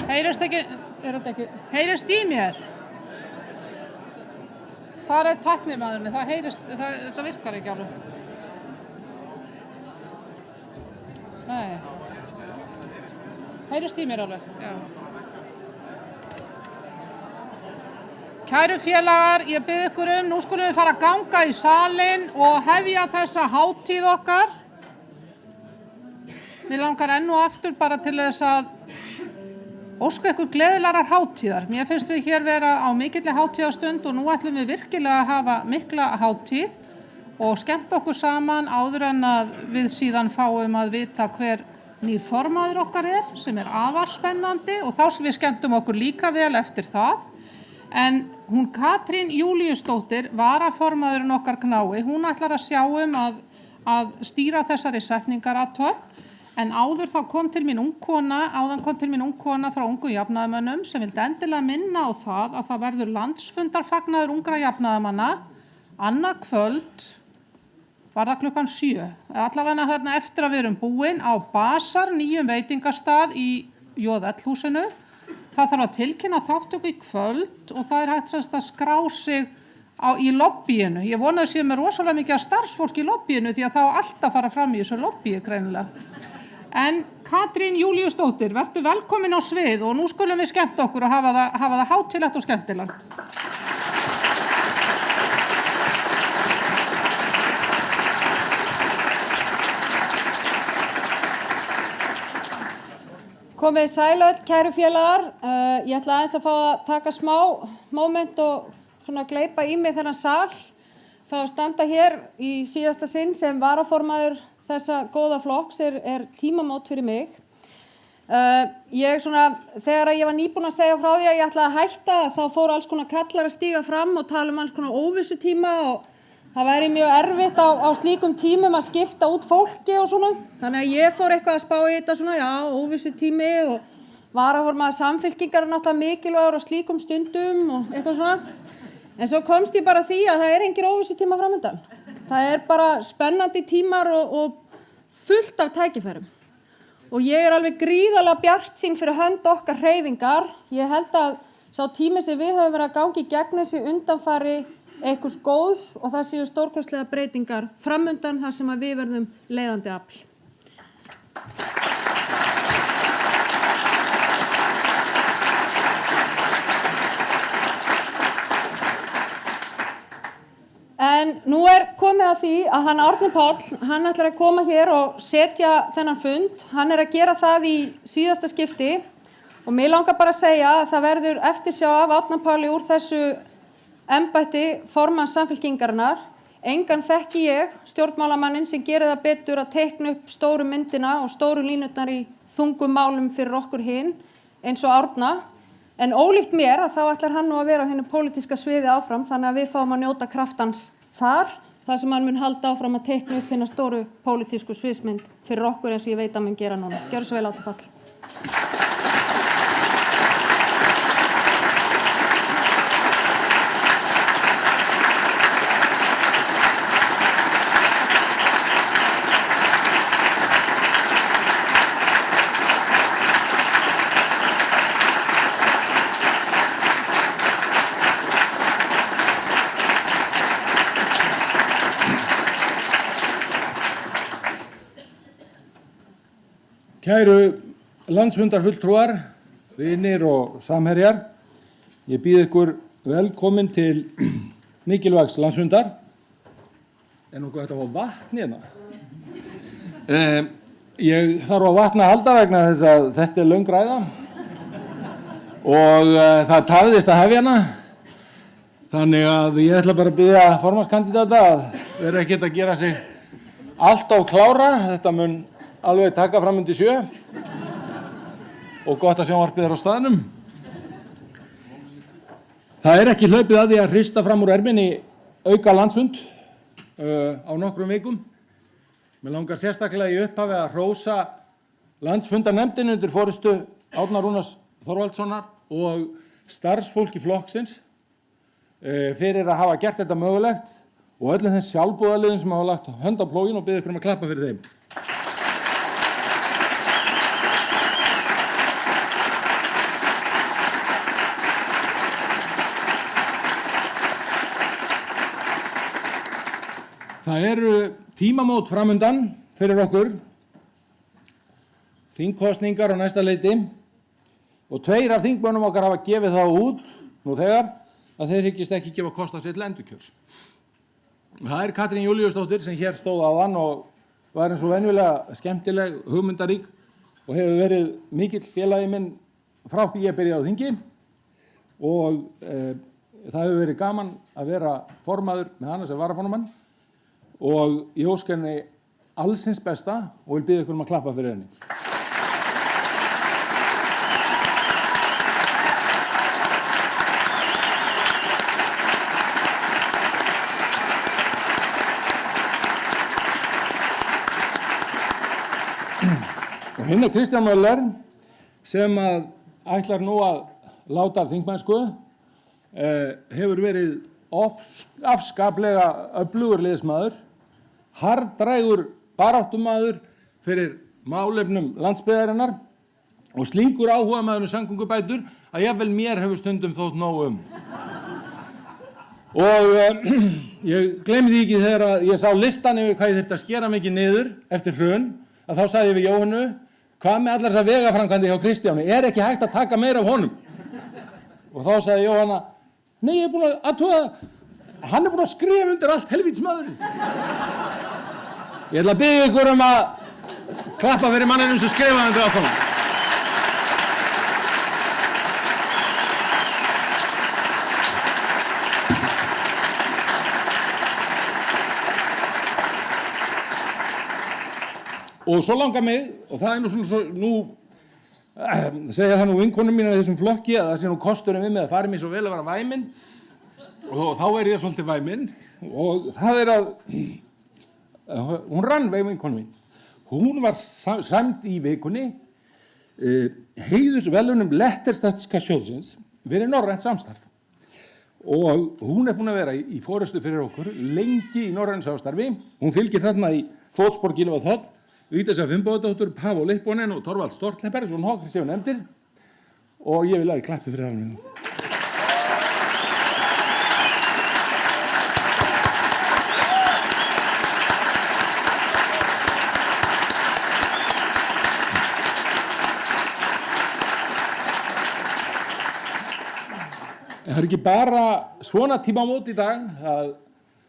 Heyrist ekki, heyrist í mér? Það tæknimaðurinn, það heyrist, það virkar ekki alveg. Nei. Heyrist í mér alveg, já. Kæru félagar, ég bið ykkur nú skulum við fara að ganga í salinn og hefja þessa hátíð okkar. Mér langar enn og aftur bara til þess að óska ykkur gleðilegar hátíðar. Mér finnst við hér vera á mikilli hátíðastund og nú ætlum við virkilega að hafa mikla hátíð og skemmta okkur saman áður en að við síðan fáum að vita hver nýr formaður okkar sem afar spennandi og þá sem við skemmtum okkur líka vel eftir það. En hún Katrín Júlíusdóttir, varaformaðurinn okkar knái, hún ætlar að sjá að stýra þessari setningarathöfn. En áðan kom til mín ung kona frá ungu jafnaðarmönnum sem vildi endilega minna á það að það verður landsfundarfagnaður ungra jafnaðarmanna annað kvöld, var það klukkan 7. Allavega þarna eftir að við erum búin á Basar, nýjum veitingastað í JL-húsinu. Það þarf að tilkynna þáttöku í kvöld og það hægt að skrá sig í lobbyinu. Ég vona að sé með rosalega mikið starfsfólk í lobbyinu því að það á alltaf að fara fram í þessu lobbyi greinilega. En Katrín Júlíusdóttir, vertu velkomin á svið og nú skulum við skemmta okkur og hafa það hátíðlegt og skemmtilegt. Komið sæl öll, kæru félagar. Ég ætla aðeins að fá að taka smá moment og svona gleypa í mig þennan sal. Fá að standa hér í síðasta sinn sem varaformaður þessa góða flokks er tímamót fyrir mig. Þegar ég var nýbúin að segja frá því að ég ætlaði að hætta, þá fóru alls konar kallar að stíga fram og tala alls konar óvissutíma og það væri mjög erfitt á slíkum tímum að skipta út fólki og svona. Þannig að ég fór eitthvað að spá í þetta svona, já, óvissutími og varaformaður Samfylkingar náttúrulega mikilvægur á slíkum stundum og eitthvað svona. En svo komst ég bara að því að það engir óvissutíma framundan. Það bara spennandi tímar og fullt af tækifærum. Og ég alveg gríðarlega bjartsýn fyrir hönd okkar hreyfingar. Ég held að sá tími sem við höfum verið að ganga í gegnum þessu undanfari einhvers góðs og það séu stórkostlega breytingar framundan þar sem að við verðum leiðandi afl. En nú komið að því að hann Árni Páll, hann ætlar að koma hér og setja þennan fund. Hann að gera það í síðasta skipti og mig langar bara að segja að það verður eftirsjá af Árna Páli úr þessu embætti formanns Samfylkingarinnar. Engan þekki ég, stjórnmálamanninn sem gerir það betur að teikna upp stóru myndina og stóru línurnar í þungum málum fyrir okkur hin, eins og Árna. En ólíkt mér að þá ætlar hann nú að vera á hinu pólitíska sviði áfram, þannig að við fáum að njóta kraftans þar sem hann mun halda áfram að teikna upp hina stóru pólitísku sviðsmynd fyrir okkur eins og ég veit að mun gera núna. Gjörðu svo vel, Árni Páll. Kæru landsfundarfulltrúar, vinir og samherjar, ég býð ykkur velkomin til mikilvægs landsfundar. Nokkuð hægt að fá vatn hérna? Ég þarf á vatni að halda vegna þess að þetta löng ræða og það tafðist að hefja hana. Þannig að ég ætla bara að biðja formannskandídata að vera ekkert að gera sig allt á klára. Þetta mun alveg taka fram undir 7 og gott að sjónvarpið á staðnum. Það ekki hlaupið að því að hrista fram úr erminni auka landsfund á nokkrum vikum. Mér langar sérstaklega í upphafi að hrósa landsfundarnefndinni undir forystu Árna Rúnars Þorvaldssonar og starfsfólki flokksins fyrir að hafa gert þetta mögulegt og öllum þeim sjálfboðaliðum sem hafa lagt hönd á plóginn og biðja ykkur að klappa fyrir þeim. Það eru tímamót framundan fyrir okkur, þingkosningar á næsta leyti og 2 af þingmönnum okkar hafa gefið það út nú þegar að þeir hyggist ekki gefa kost á sér til endurkjörs. Það er Katrín Júlíusdóttir sem hér stóð áðan og var eins og venjulega skemmtileg, hugmyndarík og hefur verið mikill félagi minn frá því ég byrjaði á þingi og það hefur verið gaman að vera formaður með hana sem varaformann og ég óska henni alls hins besta og vil biðja ykkur að klappa fyrir henni. Og hinn Kristján Möller sem að ætlar nú að láta af þingmennsku hefur verið afskaplega öflugur liðsmaður, harðdrægur baráttumaður fyrir málefnum landsbyggðarinnar og slíkur áhugamaður samgöngubætur að jafnvel mér hefur stundum þótt nóg Og ég gleymi því ekki þegar ég sá listan yfir hvað ég þyrfti að skera mikið niður eftir hrun, að þá sagði ég við Jóhannu, hvað með allar þessar vegaframkvæmdir hjá Kristjáni, ekki hægt að taka meira af honum? Og þá sagði Jóhanna, nei, ég er búin að athuga, hann er búin að skrifa undir allt helvítismaðurinn. Ég ætla að biðja ykkur að klappa fyrir manninum sem skrifaði undir allt honum. Og svo langar mig, og það er segja það nú vinkonum mínar í þessum flokki að það sé nú kosturinn við með að fara mér svo vel að vera væminn og þá er ég svolítið væminn og það er að hún rann vinkonum mín. Hún var sæmd í vikunni heiðursverðlaunum Letterstatska sjóðsins fyrir norrænt samstarf og hún er búin að vera í forystu fyrir okkur lengi í norrænu samstarfi. Hún fylgir þarna í fótspor Gylfa Þ. Víta Finnbogadóttur, Paavo Lipponen og Torvald Stortlenberg, svo nokkrir séu nefndir og ég vil að ég klappi fyrir hann. Það er ekki bara svona tímamót í dag,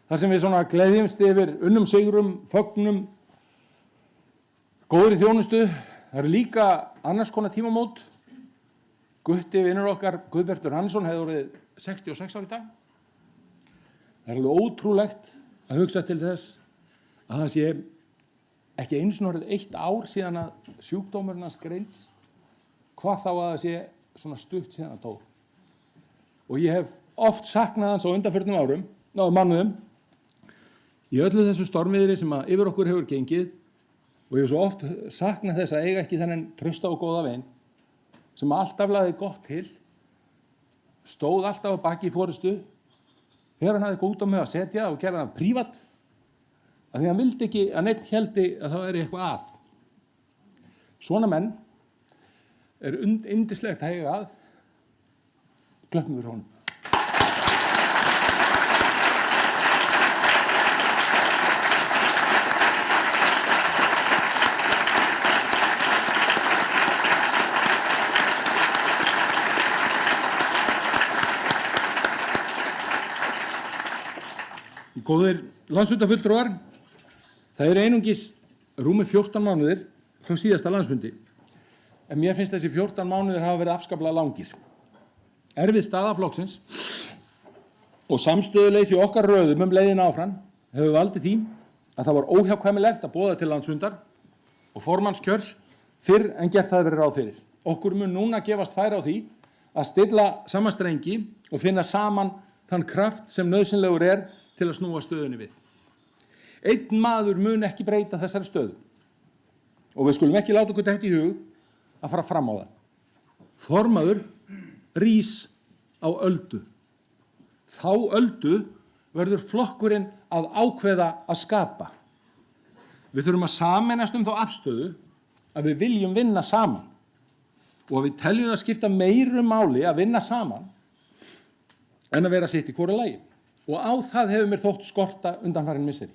þar sem við svona gleðjumst yfir unnum sigrum, fögnum, góðri þjónustu. Það eru líka annars konar tímamót. Gutti vinur okkar, Guðbjartur Hannesson, hefði orðið 66 ára í dag. Það er alveg ótrúlegt að hugsa til þess að það sé ekki einu sinni orðið 1 ár síðan að sjúkdómurinn hans greindist. Hvað þá að það sé svona stutt síðan að dó. Og ég hef oft saknað hans á undanförnum árum, mánuðum, í öllu þessu stormiðri sem að yfir okkur hefur gengið. Og ég hef svo oft saknað þess að eiga ekki þennan trausta og góða vin sem alltaf lagði gott til, stóð alltaf á baki í forystu, þegar hann hafði góð út á mig að setja og gera hann prívat, að því hann vildi ekki að neitt héldi að það væri eitthvað að. Svona menn er yndislegt að eiga að, klöppum við honum. Góðir landsfundarfulltrúar, það eru einungis rúmi 14 mánuðir frá síðasta landsfundi, en mér finnst þessi 14 mánuðir hafa verið afskaplega langir. Erfið staða flokksins og samstöðuleysi okkar röðum leiðina áfram hefur valdið því að það var óhjákvæmilegt að boða til landsfundar og formannskjörs fyrr en gert hafði verið ráð fyrir. Okkur mun núna gefast færi á því að stilla saman strengi og finna saman þann kraft sem nauðsynlegur er til að snúa stöðunni við. Einn maður mun ekki breyta þessari stöðu og við skulum ekki láta okkur þetta í hug að fara fram á það. Formaður rís á öldu. Þá öldu verður flokkurinn að ákveða að skapa. Við þurfum að sameinast þá afstöðu að við viljum vinna saman og við teljum að skipta meiru máli að vinna saman en að vera sitt í hvoru lagi. Og á það hefur mér þótt skorta undanfarin misseri.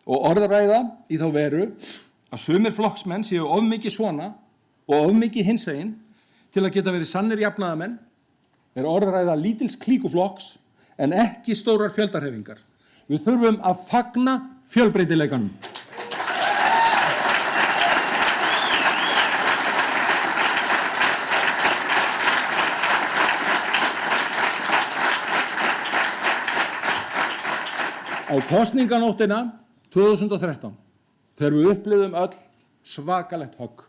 og orðræða í þá veru að sumir flokksmenn séu of mikið svona og of mikið hinsegin til að geta verið sannir jafnaðarmenn er orðræða lítils klíkuflokks en ekki stórar fjöldahreyfingar. Við þurfum að fagna fjölbreytileikanum. Á kosninganóttina 2013, þegar við upplifðum öll svakalegt högg,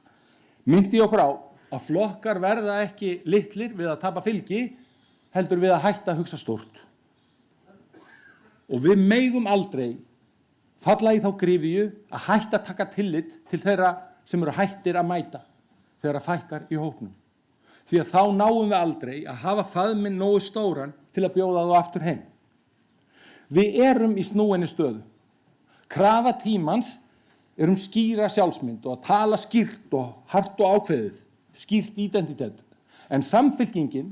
minnti okkur á að flokkar verða ekki litlir við að tapa fylgi, heldur við að hætta að hugsa stórt. Og við megum aldrei falla í þá gryfju að hætta að taka tillit til þeirra sem eru hættir að mæta þegar að fækkar í hópnum. Því að þá náum við aldrei að hafa faðminn nógu stóran til að bjóða þá aftur heim. Við erum í snúinni stöðu. Krafa tímans er skýra sjálfsmynd og að tala skýrt og hart og ákveðið, skýrt identitet. En Samfylkingin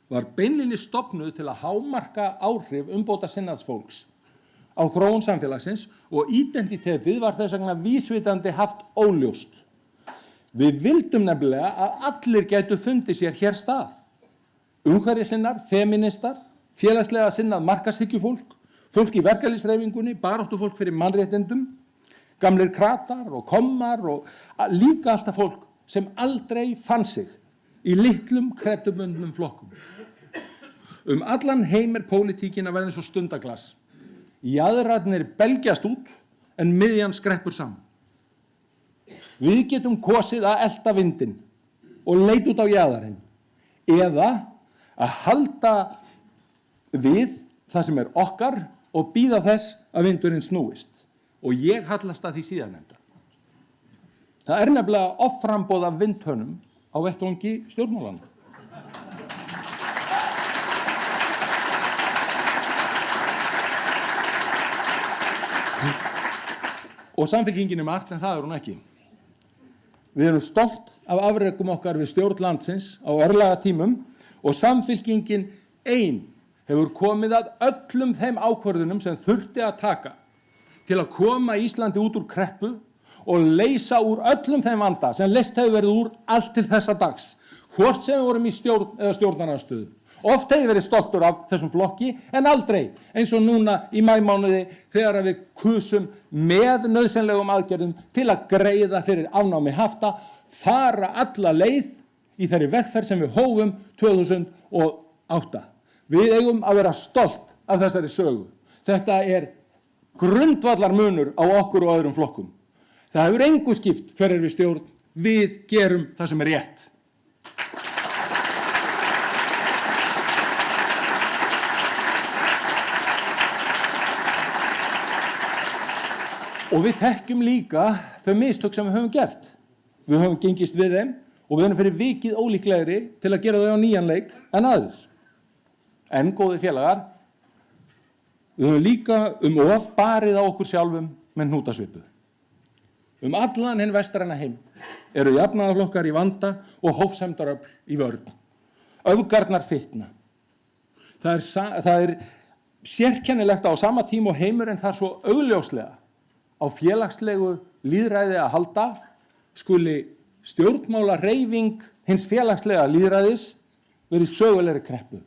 var beinlínis stofnuð til að hámarka áhrif umbóta sinnaðsfólks á þróun samfélagsins og identitetið var þess vegna vísvitandi haft óljóst. Við vildum nefnilega að allir gætu fundið sér hér stað. Umhverfissinnar, feministar, félagslega sinnað markaðshyggjufólk, fólk í verkalýðshreyfingunni, baráttufólk fyrir mannréttindum, gamlir kratar og kommar og líka alltaf fólk sem aldrei fann sig í litlum kreddubundnum flokkum. Allan heim er pólitíkin að vera eins og stundaglas. Jaðrarnir belgjast út en miðjan skreppur saman. Við getum kosið að elta vindinn og leita út á jaðarinn eða að halda við það sem er okkar og bíða þess að vindurinn snúist. Og ég hallast að því síðarnefnda. Það er nefnilega offramboð af vindhönnum á vettvangi stjórnmálanna. Og Samfylkingin er margt en það er hún ekki. Við erum stolt af afrekum okkar við stjórn landsins á örlagatímum og Samfylkingin ein hefur komið að öllum þeim ákvörðunum sem þurfti að taka til að koma Íslandi út úr kreppu og leysa úr öllum þeim vanda sem leyst hefur verið úr allt til þessa dags, hvort sem við vorum í stjórn eða stjórnarandstöðu. Oft hefur verið stoltur af þessum flokki en aldrei eins og núna í maímánuði þegar við kusum með nauðsynlegum aðgerðum til að greiða fyrir afnámi hafta, fara alla leið í þeirri vegferð sem við hófum 2008. Við eigum að vera stolt af þessari sögu. Þetta er grundvallarmunur á okkur og öðrum flokkum. Það hefur engu skipt hver er við stjórn. Við gerum það sem er rétt. Og við þekkjum líka þau mistök sem við höfum gert. Við höfum gengist við þeim og við höfum fyrir vikið ólíklegri til að gera þau á nýjan leik en aðrir. En góðir félagar, við höfum líka of barið á okkur sjálfum með hnútasvipu. Allan hinn vestræna heim eru jafnaðarflokkar í vanda og hófsemdaröfl í vörn. Öfgarnar fitna. Það er sérkennilegt á sama tíma og heimurinn þar svo augljóslega á félagslegu lýðræði að halda skuli stjórnmálahreyfing hins félagslega lýðræðis verið sögulegri kreppu.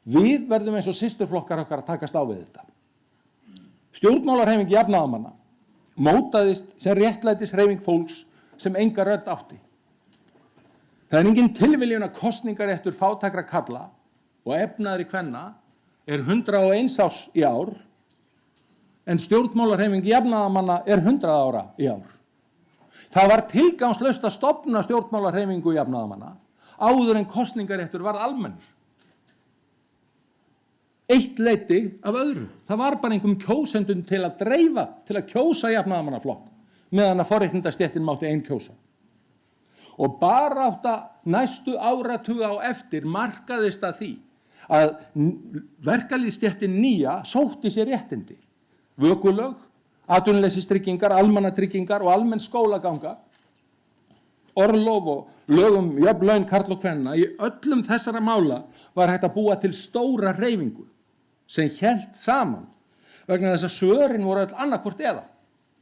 Við verðum eins og systurflokkar okkar að takast á við þetta. Stjórnmálahreyfing jafnaðarmanna mótaðist sem réttlætishreyfing fólks sem enga rödd átti. Það er engin tilviljun að kosningaréttur fátækra karla og efnaðri kvenna er 101 árs í ár en stjórnmálahreyfing jafnaðarmanna er 100 ára í ár. Það var tilgangslaust að stofna stjórnmálahreyfingu jafnaðarmanna áður en kosningaréttur varð almennur. Eitt leiddi af öðru. Það var bara einhverjum kjósendum til að dreifa, til að kjósa jafnaðarmannaflokk, meðan að forréttindastéttin mátti ein kjósa. Og barátta næstu áratuga á eftir markaðist að því að verkalýðsstéttin nýja sótti sér réttindi. Vökulög, atvinnuleysistryggingar, almannatryggingar og almenn skólaganga, orlof og lögum jöfn laun karl og kvenna. Í öllum þessara mála var hægt að búa til stóra hreyfingu sem hélt saman vegna þess að svörin voru öll annarkvort eða,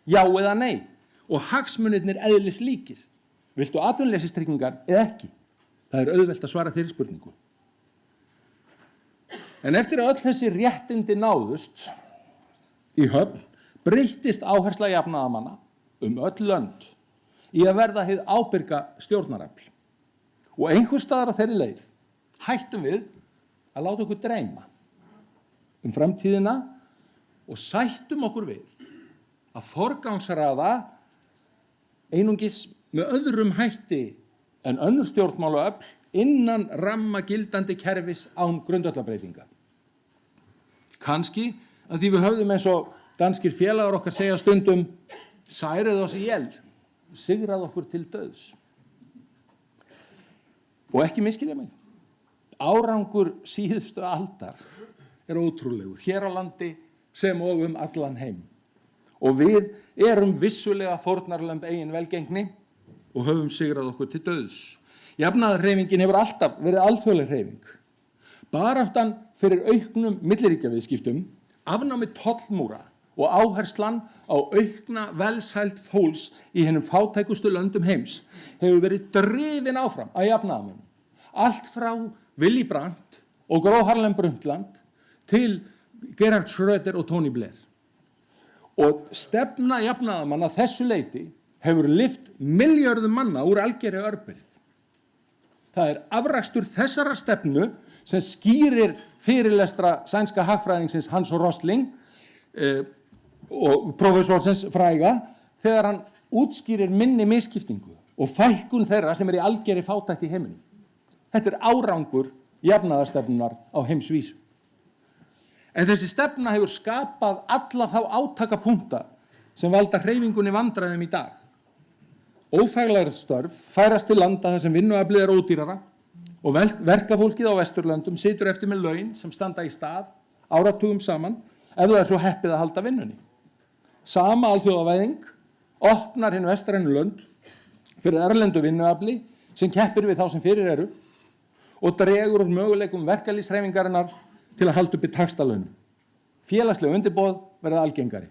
já eða nei, og hagsmunirnir eðlis líkir. Viltu atvinnuleysistryggingar eða ekki? Það er auðvelt að svara þeirri spurningu. En eftir að öll þessi réttindi náðust í höfn, breyttist áhersla jafnaðarmanna öll lönd í að verða hið ábyrga stjórnarafl. Og einhvers staðar á þeirri leið hættum við að láta okkur dreyma framtíðina og sættum okkur við að forgangsraða einungis með öðrum hætti en önnur stjórnmálaöfl innan ramma gildandi kerfis án grundvallarbreytinga. Kannski að því við höfðum eins og danskir félagar okkar segja stundum særið oss ihjel, sigrað okkur til dauðs. Og ekki misskilja mig. Árangur síðustu aldar er ótrúlegur, hér á landi sem og allan heim. Og við erum vissulega fórnarlömb eigin velgengni og höfum sigrað okkur til dauðs. Jafnaðarhreyfingin hefur alltaf verið alþjóðleg hreyfing. Baráttan fyrir auknum milliríkjaviðskiptum, afnámi tollmúra og áherslan á aukna velsæld fólks í hinum fátækustu löndum heims hefur verið drifin áfram að jafnaðarmönnum. Allt frá Willy Brandt og Gro Harlem Brundtland til Gerhard Schröder og Tony Blair. Og stefna jafnaðarmanna að þessu leyti hefur lyft milljörðum manna úr algerri örbirgð. Það er afrakstur þessara stefnu sem skýrir fyrirlestra sænska hagfræðingsins Hans Rosling og prófessorsins fræga þegar hann útskýrir minni misskiptingu og fækkun þeirra sem í algerri fátækt í heiminum. Þetta er árangur jafnaðarstefnunar á heimsvísu. En þessi stefna hefur skapað alla þá átakapunkta sem valda hreyfingunni vandræðum í dag. Ófaglærð störf færast til landa þar sem vinnuaflið er ódýrara og verkafólkið á Vesturlöndum situr eftir með laun sem standa í stað áratugum saman ef það er svo heppið að halda vinnunni. Sama alþjóðavæðing opnar hinn vestrænu lönd fyrir erlendu vinnuafli sem keppir við þá sem fyrir eru og dregur úr möguleikum verkalýðshreyfingarinnar til að halda upp í taxtalaunum. Félagsleg undirboð verða algengari.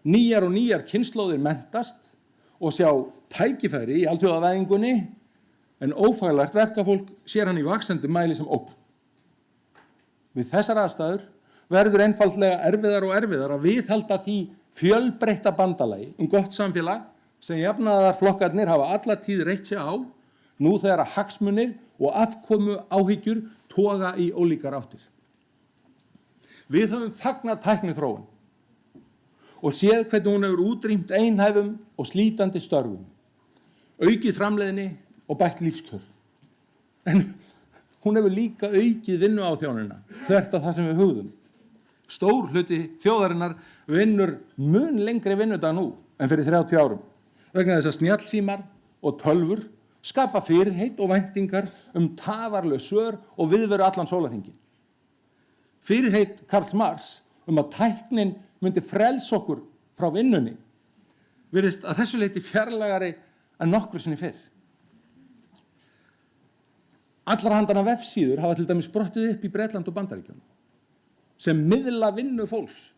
Nýjar og nýjar kynslóðir menntast og sjá tækifæri í alþjóðavæðingunni en ófaglært verkafólk sér hann í vaxandi mæli sem ógn. Við þessar aðstæður verður einfaldlega erfiðar og erfiðar að viðhalda því fjölbreytta bandalagi gott samfélag sem jafnaðarflokkarnir hafa alla tíð reitt sig á nú þegar að hagsmunir og afkomu áhyggjur toga í ólíkar áttir. Við höfum fagnað tækniþróun og séð hvernig hún hefur útrýmt einhæfum og slítandi störfum, aukið framleiðni og bætt lífskjör. En hún hefur líka aukið vinnuáþjánina, þvert á það sem við hugðum. Stór hluti þjóðarinnar vinnur mun lengri vinnudag nú en fyrir 30 árum, vegna þess að snjallsímar og tölvur skapa fyrirheit og væntingar tafarlaus svör og viðveru allan sólarhringinn. Fyrirheit Karl Marx að tæknin myndi frelsa okkur frá vinnunni virðist að þessu leyti fjarlægari en nokkru sinni fyrr. Allra handana vefsíður hafa til dæmis sprottið upp í Bretland og Bandaríkjunum sem miðla vinnu fólks.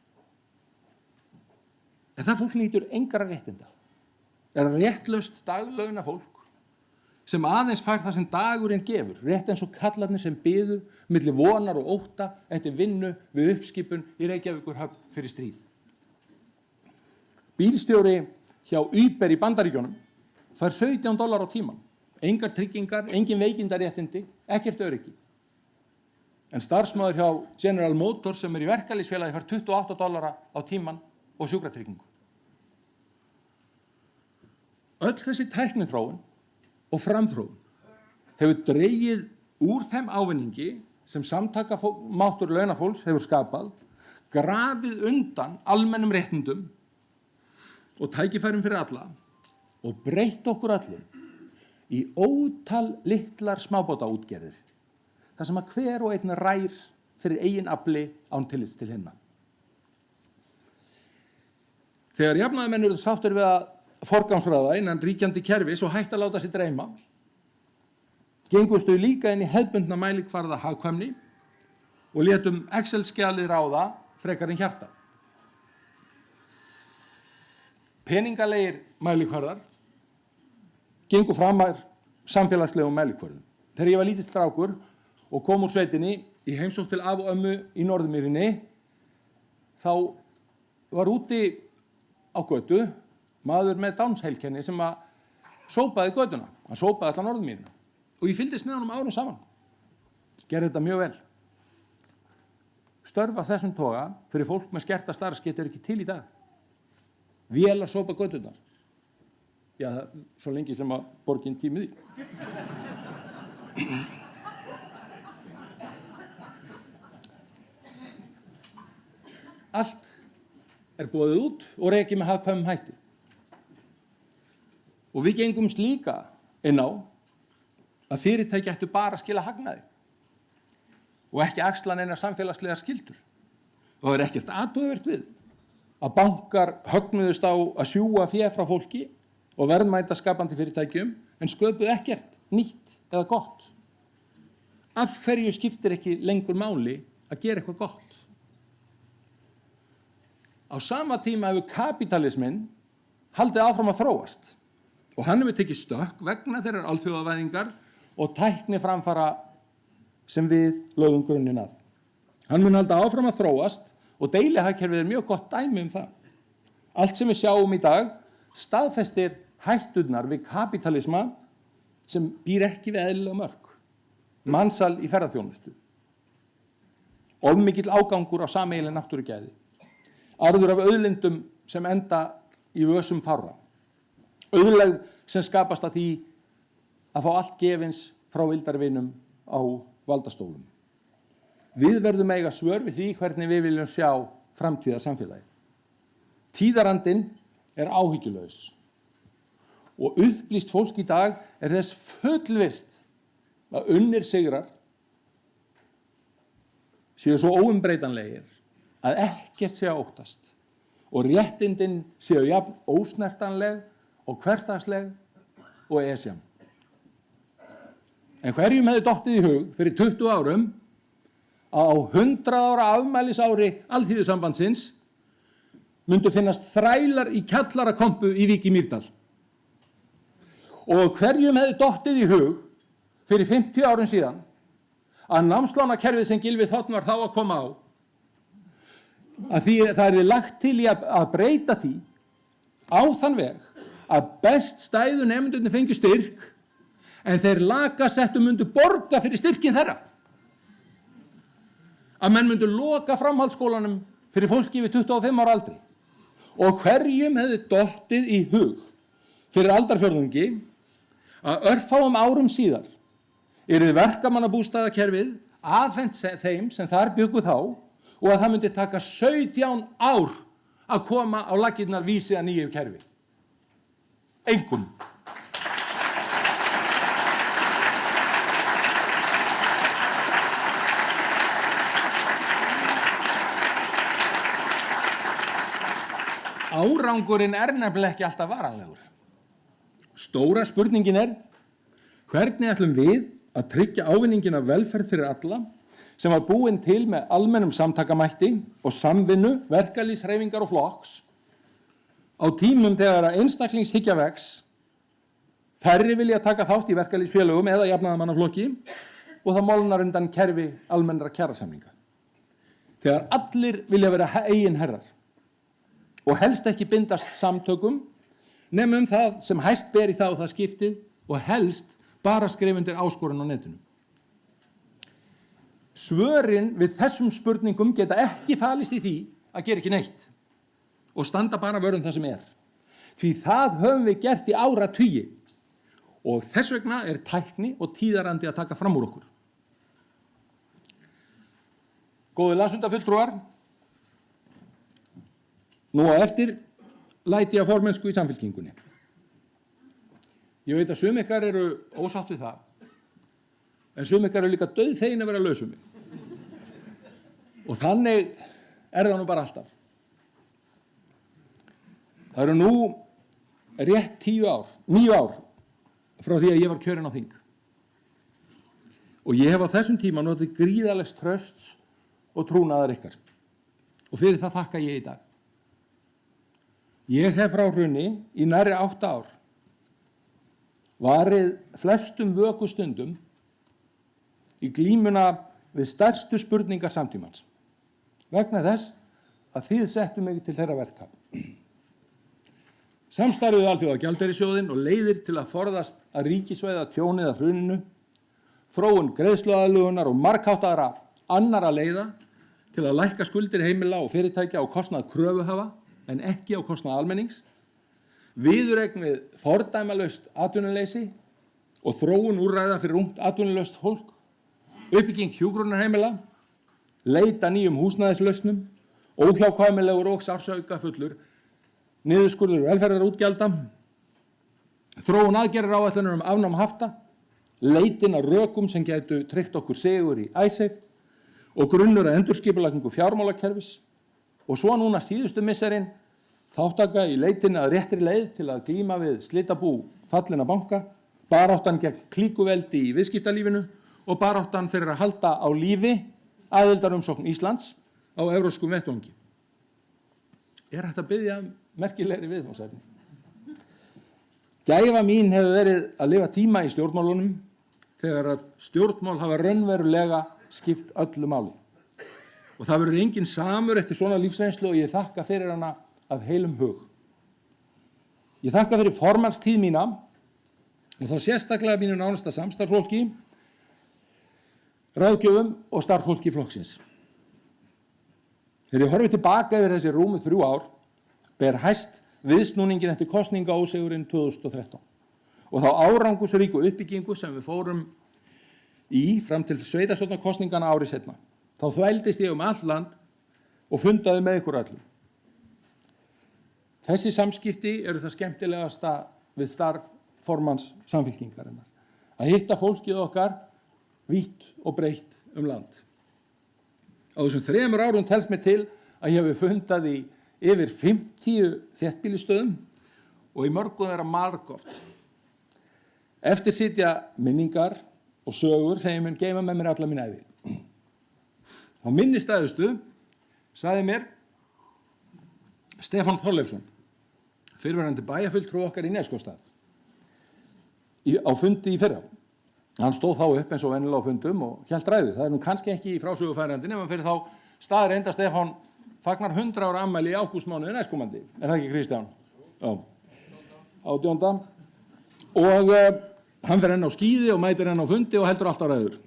En það fólk nýtur engra réttinda. Er réttlaust daglauna fólk sem aðeins fær það sem dagurinn gefur, rétt eins og kallarnir sem biðu milli vonar og ótta eftir vinnu við uppskipun í Reykjavíkurhöfn fyrir stríð. Bílstjóri hjá Uber í Bandaríkjunum fær $17 á tíman, engar tryggingar, engin veikindaréttindi, ekkert öryggi. En starfsmaður hjá General Motors sem í verkalýðsfélagi fær $28 á tíman og sjúkratryggingu. Öll þessi tækniþróun og framþróun hefur dregið úr þeim ávinningi sem samtakamáttur launafólks hefur skapað, grafið undan almennum réttindum og tækifærum fyrir alla og breytt okkur öllum í ótal litlar smábátaútgerðir, þar sem að hver og einn rær fyrir eigin afli án tillits til hinna. Þegar jafnaðarmenn eru sáttir við að forgangsraða innan ríkjandi kerfis og hætta að láta sig dreyma, gengust þau líka inn í hefðbundna mælikvarða hagkvæmni og létum Excel-skjalið ráða frekar en hjarta. Peningalegir mælikvarðar gengu framar samfélagslegum mælikvörðum. Þegar ég var lítill strákur og kom úr sveitinni í heimsókn til af og ömmu í Norðurmýrinni, þá var úti á götu maður með Downs-heilkenni sem að sópaði götuna. Hann sópaði alla Norðurmýrina og ég fylgdist með honum árum saman. Gerði þetta mjög vel. Störf af þessum toga fyrir fólk með skerta starfsgetu er ekki til í dag. Vélar sópa götunar. Já, svo lengi sem að borgin tímið í. Allt er boðið út og rekið með hagkvæmum hætti. Og við gengumst líka inn á að fyrirtæki ættu bara að skila hagnaði og ekki axla neinar samfélagslegar skyldur. Og það er ekkert athugavert við að bankar högnuðust á að sjúga fé frá fólki og verðmæta skapandi fyrirtækjum en sköpuðu ekkert nýtt eða gott. Af hverju skiptir ekki lengur máli að gera eitthvað gott? Á sama tíma hefur kapítalisminn haldið áfram að þróast og hann hefur tekið stökk vegna þeirrar alþjóðavæðingar og tækni framfara sem við lögum grunninn að. Hann mun halda áfram að þróast og deilihagkerfið er mjög gott dæmi um það. Allt sem við sjáum í dag staðfestir hætturnar við kapítalisma sem býr ekki við eðlileg mörk. Mansal í ferðaþjónustu. Of mikill ágangur á sameiginleg náttúrugæði. Arður af auðlindum sem enda í vösum fárra. Auðlegð sem skapast að því að fá allt gefins frá vildarvinum á valdastólum. Við verðum eiga svör við því hvernig við viljum sjá framtíðarsamfélagi. Tíðarandinn er áhyggjulaus og upplýst fólk í dag er þess fullvisst að unnir sigrar séu svo óumbreytanlegir að ekkert sé að óttast og réttindin séu jafn ósnertanleg og hversdagsleg og esjan. En hverjum hefði dottið í hug fyrir 20 árum að á 100 ára afmælisári Alþýðusambandsins myndu finnast þrælar í kjallarakompu í Vík í Mýrdal. Og hverjum hefði dottið í hug fyrir 50 árum síðan að námslánakerfið sem Gylfi Þ var þá að koma á, að því það er lagt til í að breyta því á þann veg að best stæðu nemendurnir fengju styrk en þeir lagasettu myndu borga fyrir styrkin þeirra. Að menn myndu loka framhaldsskólanum fyrir fólki við 25 ára aldri. Og hverjum hefði dottið í hug fyrir aldarfjórðungi að örfáum árum síðar yrði verkamannabústaðakerfið afhent þeim sem þar bjuggu þá og að það myndi taka 17 ár að koma á laggirnar vísi að nýju kerfi. Engum. Árangurinn er nefnilega ekki alltaf varanlegur. Stóra spurningin er, hvernig ætlum við að tryggja ávinningin af velferð fyrir alla sem var búin til með almennum samtakamætti og samvinnu, verkalýðshreyfingar og flokks á tímum þegar að einstaklingshyggja vex, færri vilja taka þátt í verkalýðsfélögum eða jafnaðarmannaflokki og það molnar undan kerfi almennra kjarasamninga. Þegar allir vilja vera eigin herrar og helst ekki bindast samtökum nema það sem hæst ber í það og það skiptið og helst bara skrifa undir áskorun á netinu. Svörin við þessum spurningum geta ekki falist í því að gera ekki neitt og standa bara vörð það sem er. Því það höfum við gert í áratugi og þess vegna er tækni og tíðarandi að taka fram úr okkur. Góðir landsfundarfulltrúar, nú á eftir læti ég að formennsku í Samfylkingunni. Ég veit að sum ykkar eru ósátt við það, en sum ykkar eru líka dauðþegin að vera laus um mig. Og þannig er það nú bara alltaf. Það eru nú rétt 9 ár frá því að ég var kjörinn á þing. Og ég hef á þessum tíma notið gríðarlegs trausts og trúnaðar ykkar. Og og fyrir það þakka ég í dag. Ég hef frá hruni í nærri 8 ár varið flestum vökustundum í glímuna við stærstu spurningar samtímans vegna þess að þið settu mig til þeirra verka. Samstarfið við Alþjóðagjaldeyrissjóðinn og leiðir til að forðast að ríkisvæða tjónið af hruninu, þróun greiðsluaðlögunar og margháttaðra annarra leiða til að lækka skuldir heimila og fyrirtækja á kostnað kröfuhafa en ekki á kostnað almennings, viðureign við fordæmalaust atvinnuleysi og þróun úrræða fyrir ungt atvinnulaust fólk, uppbygging hjúkrunarheimila, leita nýjum húsnæðislausnum, óhjákvæmilegur og sársaukafullur niðurskurður velferðarútgjalda, þróun aðgerðaráætlunar afnám hafta, leitin að rökum sem gætu tryggt okkur sigur í Icesave og grunnur að endurskipulagningu fjármálakerfis og svo núna síðustu misserin þátttaka í leitinni að réttri leið til að glíma við slitabú fallinna banka, baráttan gegn klíkuveldi í viðskiptalífinu og baráttan fyrir að halda á lífi aðildarumsókn Íslands á evrópskum vettvangi. Er hægt að biðja merkilegri viðfangsefni? Gæfa mín hefur verið að lifa tíma í stjórnmálunum þegar að stjórnmál hafa raunverulega skipt öllu máli. Og það verður engin samur eftir svona lífsreynslu og ég þakka fyrir hana af heilum hug. Ég þakka fyrir formannstíð mína og þá sérstaklega mínu nánasta samstarfsfólki, ráðgjöfum og starfsfólki flokksins. Þegar ég horfi tilbaka yfir þessi rúmu 3 ár ber hæst viðsnúningin eftir kosningaósigurinn 2013 og þá árangusríku uppbyggingu sem við fórum í fram til sveitarstjórnarkosningana ári seinna. Þá þvældist ég all land og fundaði með ykkur öllum. Þessi samskipti eru það skemmtilegasta við starf formanns Samfylkingarinnar. Að hitta fólkið okkar vítt og breitt land. Á þessum 3 árum telst mér til að ég hefi fundað í yfir 50 þéttbýlisstöðum og í mörgum þeirra margoft. Eftir sitja minningar og sögur sem ég mun geyma með mér alla mín ævi. Á minni stæðustu sagði mér Stefán Þorleifsson, fyrrverandi bæjarfulltrúi okkar í Neskaupstað, á fundi í fyrra. Hann stóð þá upp eins og venjulega á fundum og hélt ræðu. Það nú kannski ekki í frásögufærandi nema fyrir þá staðreynd að Stefán fagnar 100 ára afmæli í ágústmánuði næstkomandi. Er það ekki, Kristján? Já. 18. Og hann fer enn á skíði og mætir enn á fundi og heldur alltaf ræður.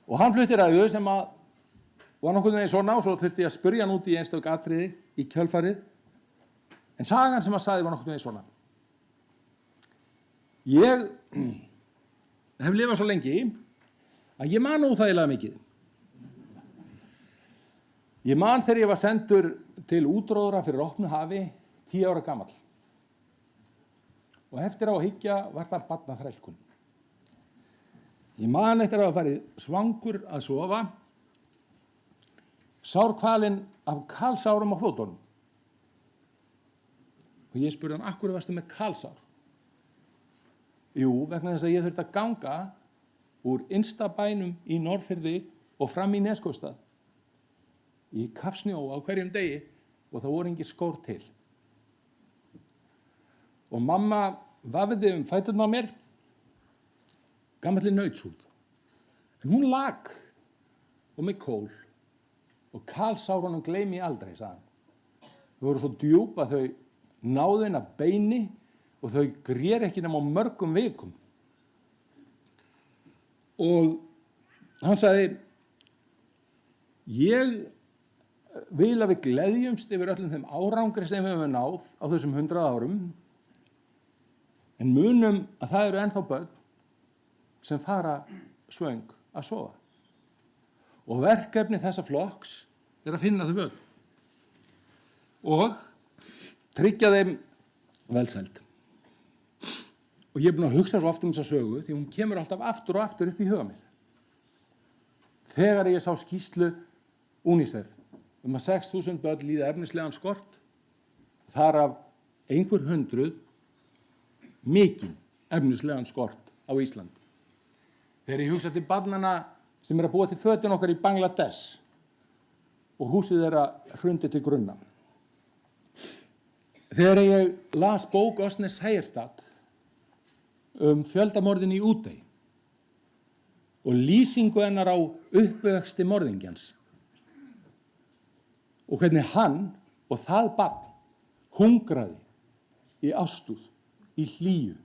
Og hann flutti ræðu sem að var nokkurn veginn svona og svo þurfti ég að spyrja hann út í einstök atriði í kjölfarið. En sagan sem hann sagði var nokkurn veginn svona. Ég hef lifað svo lengi að ég man óþægilega mikið. Ég man þegar ég var sendur til útróðra fyrir opnu hafi 10 ára gamall. Og eftir á að hyggja var þar barnaþrælkun. Ég man eftir að hafa farið svangur að sofa, sárkvalinn af kalsárum á fótunum. Og ég spurði hann, af hverju varstu með kalsár? Jú, vegna þess að ég þurfti að ganga úr innsta bænum í Norðfirði og fram í Neskaupstað í kafsnjó á hverjum degi og það voru engir skór til. Og mamma vafði fæturna á mér, gamalli nautshúð. En hún lag og með kól og kalsárunum gleymi ég aldrei, sagði hann. Þau voru svo djúp að þau náðu inn að beini og þau grér ekki nema á mörgum vikum. Og hann sagði, ég vil að við gleðjumst yfir öllum þeim árangri sem við höfum náð á þessum 100 árum, en munum að það eru ennþá börn sem fara svöng að sofa. Og verkefni þessa flokks er að finna þau börn og tryggja þeim velsæld. Og ég er búin að hugsa svo oft þessa sögu því hún kemur alltaf aftur og aftur upp í huga mér. Þegar ég sá skýrslu UNICEF að 6.000 börn líða efnislegan skort, þar af einhver 100 mikinn efnislegan skort á Íslandi. Þegar ég hugsa til barnanna sem að búa til fötin okkar í Bangladesh og húsið þeirra hrundi til grunna. Þegar ég las bók Osnes Seierstad fjöldamorðin í Útey og lýsingu hennar á uppvexti morðingjans og hvernig hann og það barn hungraði í ástúð, í hlýju,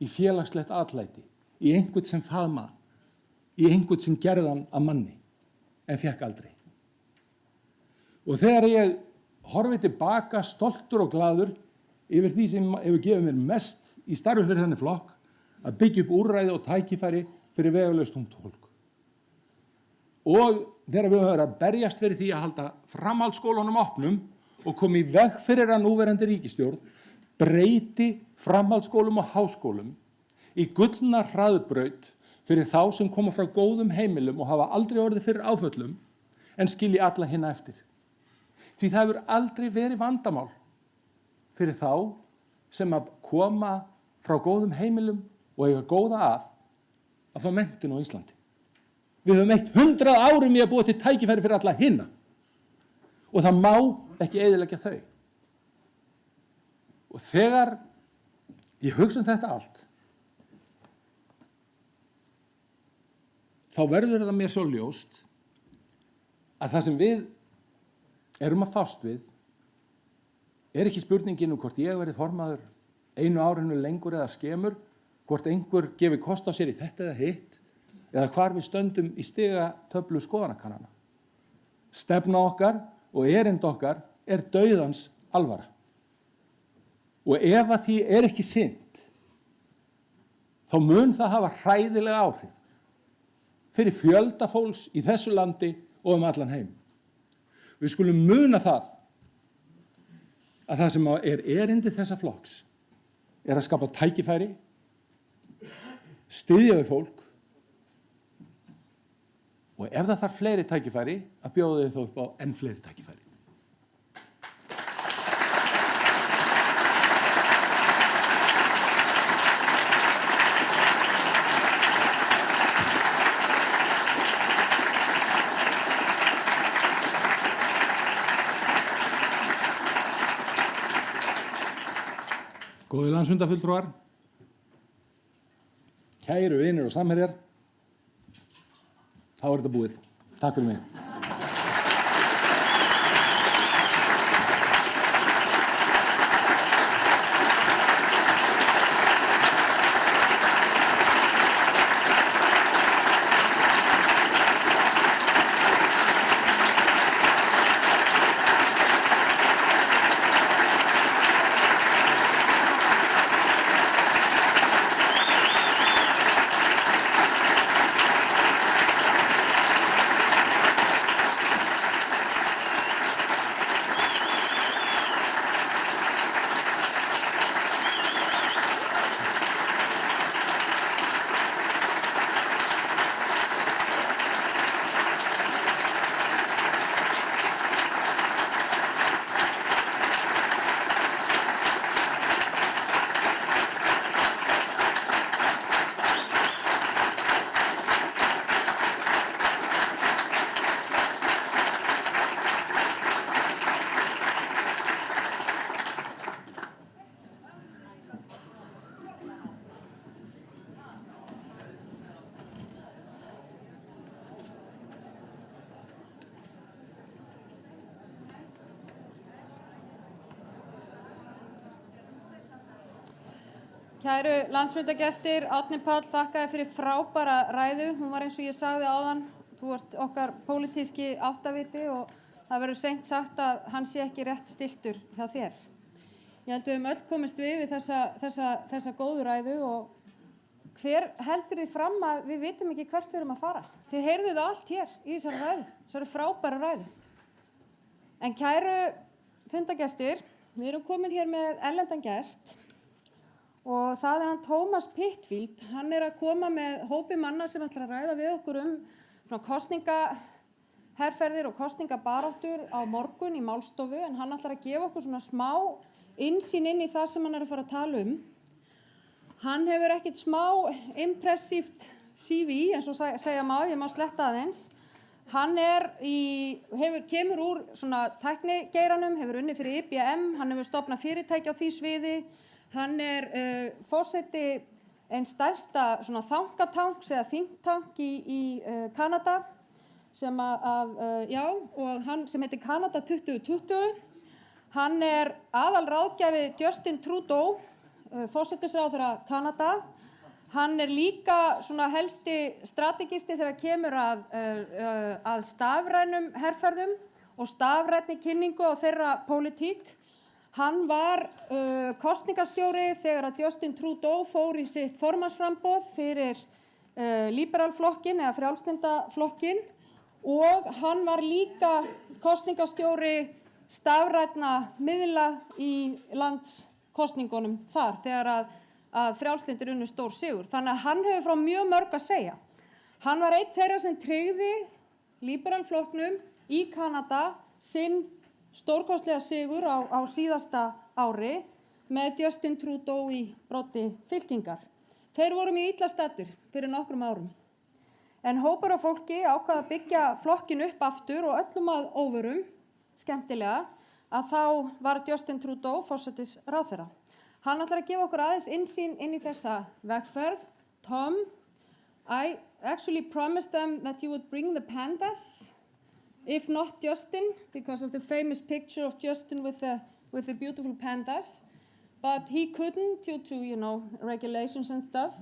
í félagslegt atlæti, í einhvern sem faðma, í einhvern sem gerði hann að manni en fékk aldrei. Og þegar ég horfi tilbaka stoltur og glaður yfir því sem hefur gefið mér mest í starfi fyrir þennan flokk, að byggja upp úrræði og tækifæri fyrir vegalaust ungt fólk. Og þegar við höfum verið að berjast fyrir því að halda framhaldsskólunum opnum og koma í veg fyrir að núverandi ríkisstjórn breyti framhaldsskólum og háskólum í gullna hraðbraut fyrir þá sem koma frá góðum heimilum og hafa aldrei orðið fyrir áföllum en skilji alla hina eftir. Því það hefur aldrei verið vandamál fyrir þá sem að koma frá góðum heimilum og eiga góða að fá menntun á Íslandi. Við höfum eytt 100 árum í að búa til tækifæri fyrir alla hina og það má ekki eyðileggja þau. Og þegar ég hugsa þetta allt, þá verður það mér svo ljóst að það sem við erum að fást við ekki spurningin hvort ég verið formaður einu árinu lengur eða skemur, hvort einhver gefi kost á sér í þetta eða hitt, eða hvar við stöndum í stigatöflu skoðanakannana. Stefna okkar og erind okkar dauðans alvara. Og ef að því ekki sinnt, þá mun það hafa hræðilega áhrif fyrir fjölda fólks í þessu landi og allan heim. Við skulum muna það að það sem erindi þessa flokks að skapa tækifæri, styðja við fólk og ef það þarf fleiri tækifæri að bjóða þau þó upp á enn fleiri tækifæri. Góðir landsfundarfulltrúar, kæru vinir og samherjar, þá þetta búið. Takk fyrir mig. Kæru landsfundargestir, Árni Páll, þakka þér fyrir frábæra ræðu. Hún var eins og ég sagði áðan, þú ert okkar pólitíski áttaviti og það verður seint sagt að hann sé ekki rétt stilltur hjá þér. Ég held við höfum öll komist við þessa góðu ræðu og hver heldur því fram að við vitum ekki hvert við erum að fara? Þið heyrðuð það allt hér í þessari ræðu, þessari frábæra ræðu. En kæru fundargestir, við erum komin hér með erlendan gest og það hann Tómas Pittfield. Hann að koma með hópi manna sem ætlar að ræða við okkur kosningaherferðir og kosningabaráttur á morgun í málstofu, en hann ætlar að gefa okkur svona smá innsýn inn í það sem hann að fara að tala um. Hann hefur ekkert smá impressíft CV, eins og segja má, ég má sletta aðeins. Hann kemur úr svona tæknigeiranum, hefur unnið fyrir IBM, hann hefur stofnað fyrirtæki á því sviði. Hann forseti einn stærsta svona þankatanks eða think tank í Kanada sem og hann sem heitir Kanada 2020. Hann aðalráðgjafi Justin Trudeau, forsætisráðherra Kanada. Hann líka svona helsti strategisti þegar kemur að stafrænum herferðum og stafrænni kynningu á þeirra pólitík. Hann var kosningastjóri þegar að Justin Trudeau fór í sitt formannsframboð fyrir liberalflokkin eða frjálslyndaflokkin og hann var líka kosningastjóri stafrænna miðla í landskosningunum þar þegar að frjálslyndir unnu stór sigur. Þannig að hann hefur frá mjög mörg að segja. Hann var einn þeirra sem tryggði liberalflokknum í Kanada sinn stórkostlega sigur á síðasta ári með Justin Trudeau í broddi fylkingar. Þeir voru mjög illa staddir fyrir nokkrum árum. En hópur af fólki ákvað að byggja flokkin upp aftur og öllum að óvörum, skemmtilega, að þá var Justin Trudeau forsætisráðherra. Hann ætlar að gefa okkur aðeins innsýn inn í þessa vegferð. Tom, I actually promised them that you would bring the pandas, if not Justin, because of the famous picture of Justin with the beautiful pandas. But he couldn't due to, regulations and stuff.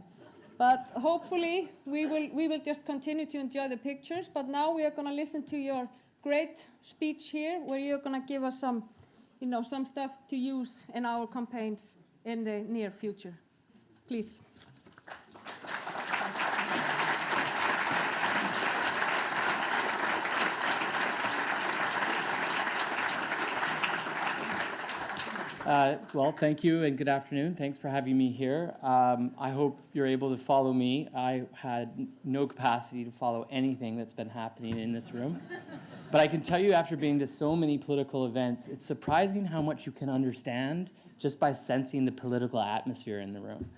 But hopefully we will just continue to enjoy the pictures. But now we are going to listen to your great speech here, where you're going to give us some stuff to use in our campaigns in the near future. Please. Well, thank you and good afternoon. Thanks for having me here. I hope you're able to follow me. I had no capacity to follow anything that's been happening in this room. But I can tell you, after being to so many political events, it's surprising how much you can understand just by sensing the political atmosphere in the room.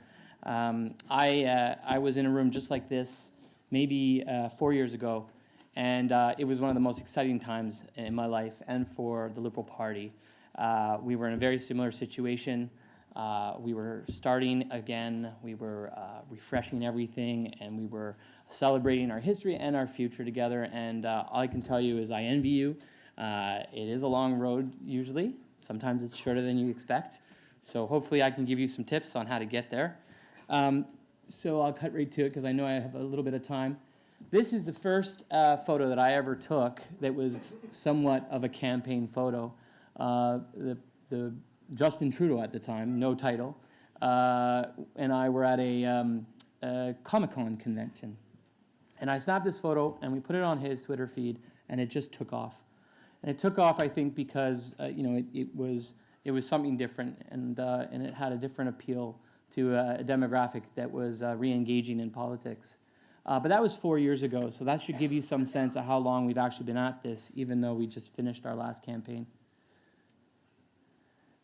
I was in a room just like this maybe 4 years ago, and it was one of the most exciting times in my life and for the Liberal Party. We were in a very similar situation. We were starting again, we were refreshing everything, and we were celebrating our history and our future together. And all I can tell you is I envy you. It is a long road usually. Sometimes it's shorter than you expect. So hopefully I can give you some tips on how to get there. So I'll cut right to it because I know I have a little bit of time. This is the first photo that I ever took that was somewhat of a campaign photo. The Justin Trudeau at the time, no title, and I were at a Comic-Con convention. And I snapped this photo and we put it on his Twitter feed, and it just took off. And it took off, I think, because it was something different, and it had a different appeal to a demographic that was re-engaging in politics. But that was 4 years ago, so that should give you some sense of how long we've actually been at this, even though we just finished our last campaign.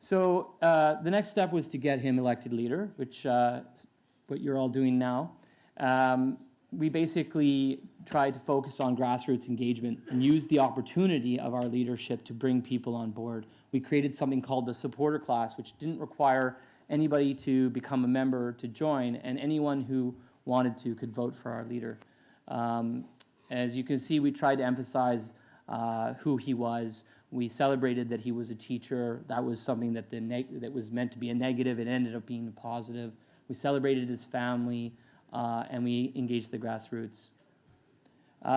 So the next step was to get him elected leader, which what you're all doing now. We basically tried to focus on grassroots engagement and use the opportunity of our leadership to bring people on board. We created something called the supporter class, which didn't require anybody to become a member to join, and anyone who wanted to could vote for our leader. As you can see, we tried to emphasize who he was. We celebrated that he was a teacher. That was something that that was meant to be a negative. It ended up being a positive. We celebrated his family, and we engaged the grassroots.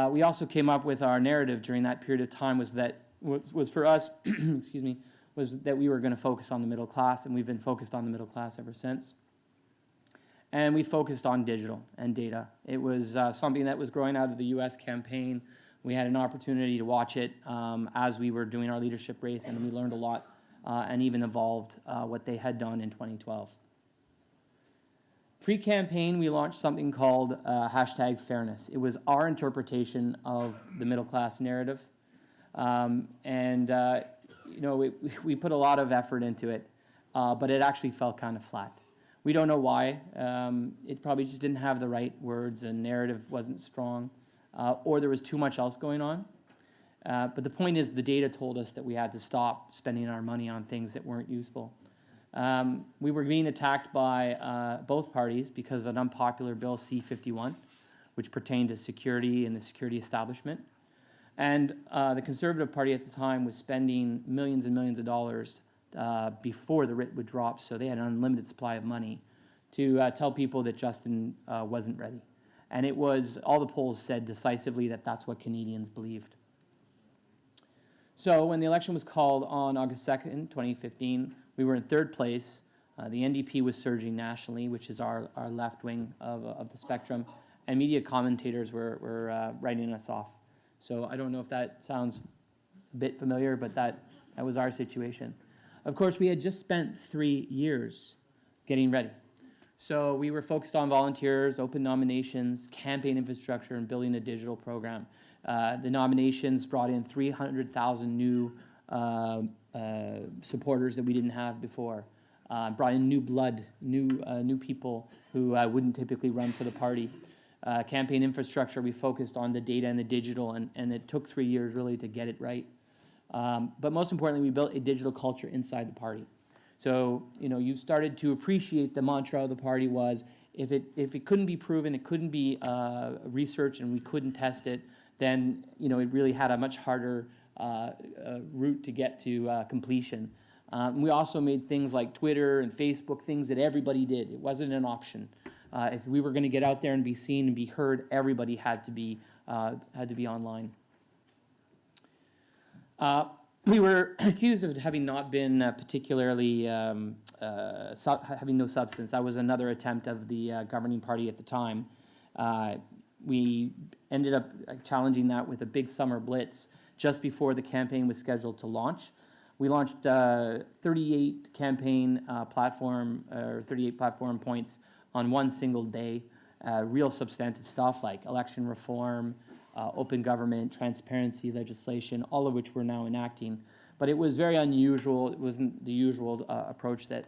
We also came up with our narrative during that period of time was for us, excuse me, was that we were going to focus on the middle class, and we've been focused on the middle class ever since. And we focused on digital and data. It was something that was growing out of the U.S. campaign. We had an opportunity to watch it as we were doing our leadership race, and we learned a lot and even evolved what they had done in 2012. Pre-campaign, we launched something called #Fairness. It was our interpretation of the middle class narrative. We put a lot of effort into it, but it actually fell kind of flat. We don't know why. It probably just didn't have the right words and narrative wasn't strong, or there was too much else going on. But the point is, the data told us that we had to stop spending our money on things that weren't useful. We were being attacked by both parties because of an unpopular bill, C-51, which pertained to security and the security establishment. And the Conservative Party at the time was spending millions and millions of dollars before the writ would drop, so they had an unlimited supply of money to tell people that Justin wasn't ready. And it was, all the polls said decisively that that's what Canadians believed. So when the election was called on August 2nd, 2015, we were in third place. The NDP was surging nationally, which is our left wing of the spectrum, and media commentators were writing us off. So I don't know if that sounds a bit familiar, but that was our situation. Of course, we had just spent 3 years getting ready. So we were focused on volunteers, open nominations, campaign infrastructure, and building a digital program. The nominations brought in 300,000 new supporters that we didn't have before. Brought in new blood, new people who wouldn't typically run for the party. Campaign infrastructure, we focused on the data and the digital, and it took 3 years really to get it right. But most importantly, we built a digital culture inside the party. So, you started to appreciate the mantra of the party was, if it couldn't be proven, it couldn't be researched, and we couldn't test it, then, it really had a much harder route to get to completion. We also made things like Twitter and Facebook things that everybody did. It wasn't an option. If we were going to get out there and be seen and be heard, everybody had to be online. We were accused of having not been particularly having no substance. That was another attempt of the governing party at the time. We ended up challenging that with a big summer blitz just before the campaign was scheduled to launch. We launched 38 campaign 38 platform points on one single day, real substantive stuff like election reform, open government, transparency legislation, all of which we're now enacting. But it was very unusual. It wasn't the usual approach that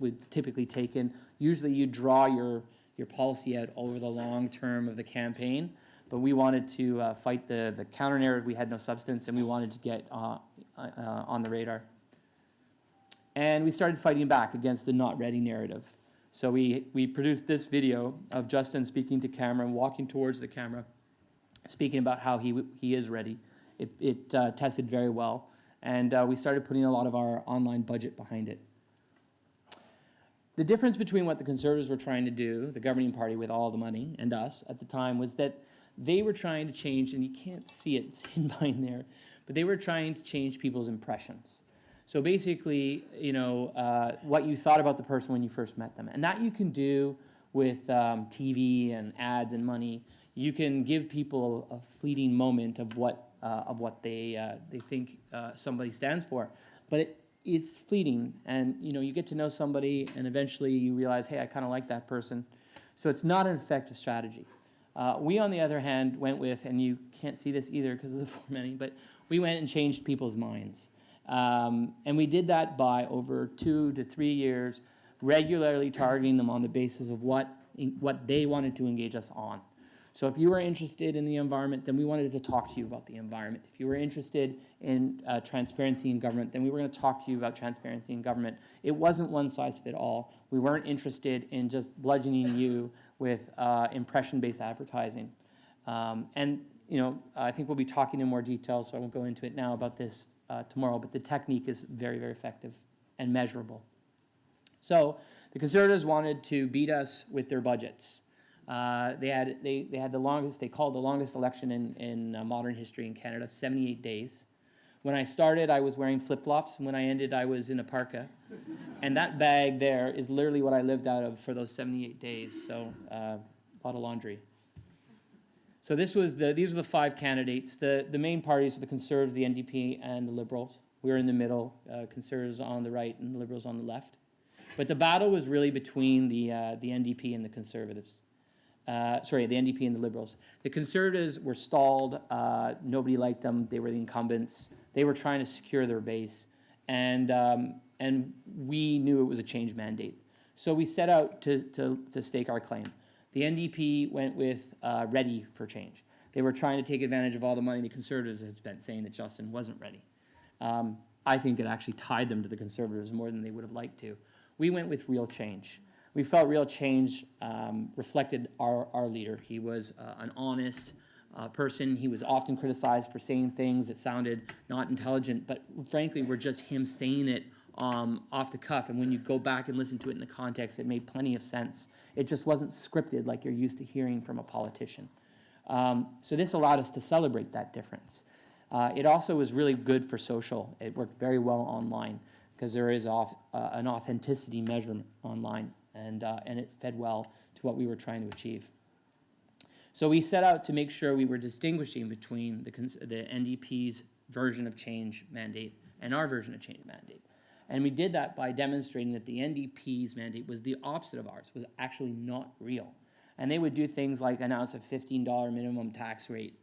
would typically taken. Usually you draw your policy out over the long term of the campaign, but we wanted to fight the counter narrative. We had no substance, and we wanted to get on the radar. And we started fighting back against the not ready narrative. So we produced this video of Justin speaking to camera and walking towards the camera, speaking about how he is ready. It tested very well, and we started putting a lot of our online budget behind it. The difference between what the Conservatives were trying to do, the governing party with all the money, and us at the time, was that they were trying to change, and you can't see it, it's hidden behind there, but they were trying to change people's impressions. So basically, what you thought about the person when you first met them. And that you can do with TV and ads and money. You can give people a fleeting moment of what they think somebody stands for. But it's fleeting, and you get to know somebody, and eventually you realize, hey, I kind of like that person. So it's not an effective strategy. We, on the other hand, went with, and you can't see this either because of the formatting, but we went and changed people's minds. And we did that by over 2 to 3 years, regularly targeting them on the basis of what they wanted to engage us on. So if you were interested in the environment, then we wanted to talk to you about the environment. If you were interested in transparency in government, then we were going to talk to you about transparency in government. It wasn't one size fit all. We weren't interested in just bludgeoning you with impression-based advertising. And I think we'll be talking in more detail, so I won't go into it now about this tomorrow, but the technique is very, very effective and measurable. So the Conservatives wanted to beat us with their budgets. They had the longest, they called the longest election in modern history in Canada, 78 days. When I started, I was wearing flip-flops, and when I ended, I was in a parka. And that bag there is literally what I lived out of for those 78 days, so a lot of laundry. So these were the 5 candidates. The main parties are the Conservatives, the NDP, and the Liberals. We were in the middle, Conservatives on the right and the Liberals on the left. But the battle was really between the NDP and the Conservatives. The NDP and the Liberals. The Conservatives were stalled. Nobody liked them. They were the incumbents. They were trying to secure their base. And we knew it was a change mandate. So we set out to stake our claim. The NDP went with ready for change. They were trying to take advantage of all the money the Conservatives had spent saying that Justin wasn't ready. I think it actually tied them to the Conservatives more than they would have liked to. We went with real change. We felt real change reflected our leader. He was an honest person. He was often criticized for saying things that sounded not intelligent, but frankly were just him saying it off the cuff. And when you go back and listen to it in the context, it made plenty of sense. It just wasn't scripted like you're used to hearing from a politician. So this allowed us to celebrate that difference. It also was really good for social. It worked very well online because there is an authenticity measurement online, and it fed well to what we were trying to achieve. So we set out to make sure we were distinguishing between the NDP's version of change mandate and our version of change mandate. And we did that by demonstrating that the NDP's mandate was the opposite of ours, was actually not real. And they would do things like announce a $15 minimum tax rate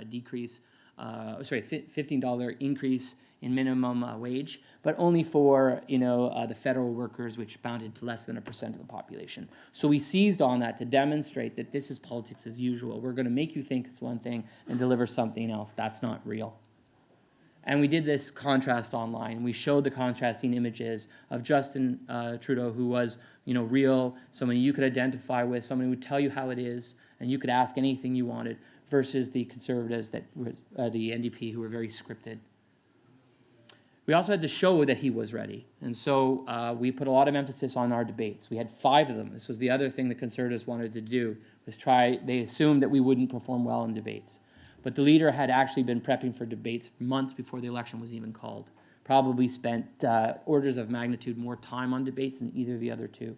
decrease, $15 increase in minimum wage, but only for the federal workers, which amounted to less than 1% of the population. So we seized on that to demonstrate that this is politics as usual. We're going to make you think it's one thing and deliver something else. That's not real. And we did this contrast online. We showed the contrasting images of Justin Trudeau, who was, real, someone you could identify with, someone who would tell you how it is, and you could ask anything you wanted, versus the Conservatives, that were the NDP, who were very scripted. We also had to show that he was ready. And so we put a lot of emphasis on our debates. We had 5 of them. This was the other thing the Conservatives wanted to do, was they assumed that we wouldn't perform well in debates. But the leader had actually been prepping for debates months before the election was even called. Probably spent orders of magnitude more time on debates than either of the other two.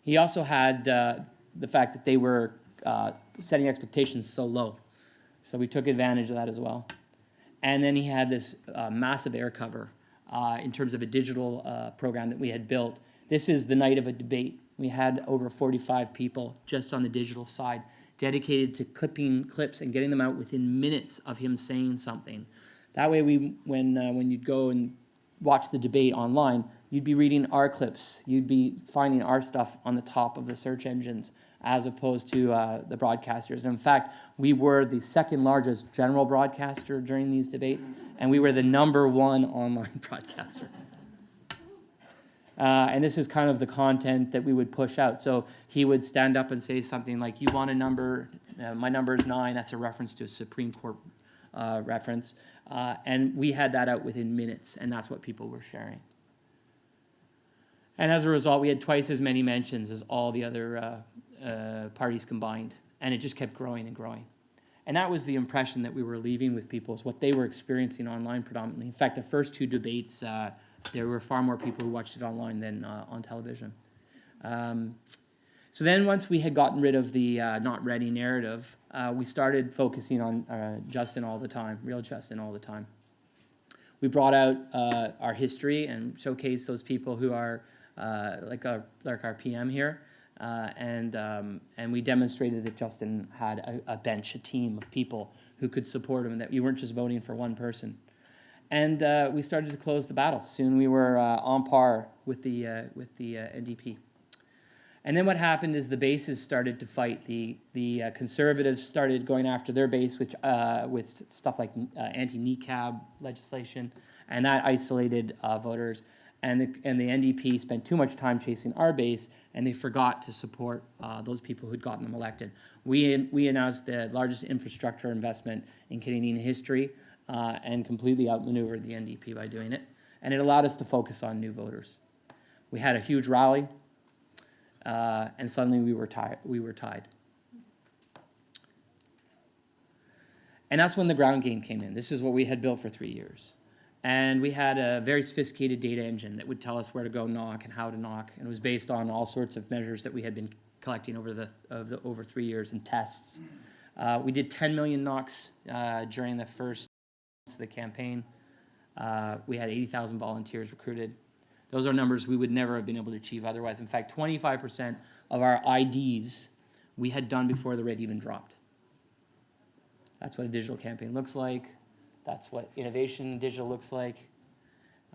He also had the fact that they were setting expectations so low. So we took advantage of that as well. And then he had this massive air cover in terms of a digital program that we had built. This is the night of a debate. We had over 45 people just on the digital side dedicated to clipping clips and getting them out within minutes of him saying something. That way, when you'd go and watch the debate online, you'd be reading our clips. You'd be finding our stuff on the top of the search engines as opposed to the broadcasters. And in fact, we were the second largest general broadcaster during these debates, and we were the #1 online broadcaster. And this is kind of the content that we would push out. So he would stand up and say something like, you want a number, my number is 9. That's a reference to a Supreme Court reference. And we had that out within minutes, and that's what people were sharing. And as a result, we had twice as many mentions as all the other parties combined. And it just kept growing and growing. And that was the impression that we were leaving with people, is what they were experiencing online predominantly. In fact, the first 2 debates, there were far more people who watched it online than on television. So then once we had gotten rid of the not ready narrative, we started focusing on Justin all the time, real Justin all the time. We brought out our history and showcased those people who are like our PM here. And we demonstrated that Justin had a bench, a team of people who could support him, and that you weren't just voting for one person. And we started to close the battle. Soon we were on par with the NDP. And then what happened is the bases started to fight. The Conservatives started going after their base, which with stuff like anti-NICAB legislation, and that isolated voters. And the NDP spent too much time chasing our base, and they forgot to support those people who'd gotten them elected. We announced the largest infrastructure investment in Canadian history, and completely outmaneuvered the NDP by doing it. And it allowed us to focus on new voters. We had a huge rally, and suddenly we were tied. And that's when the ground game came in. This is what we had built for 3 years. And we had a very sophisticated data engine that would tell us where to go knock and how to knock. And it was based on all sorts of measures that we had been collecting over 3 years and tests. We did 10 million knocks during the first months of the campaign. We had 80,000 volunteers recruited. Those are numbers we would never have been able to achieve otherwise. In fact, 25% of our IDs we had done before the rate even dropped. That's what a digital campaign looks like. That's what innovation in digital looks like.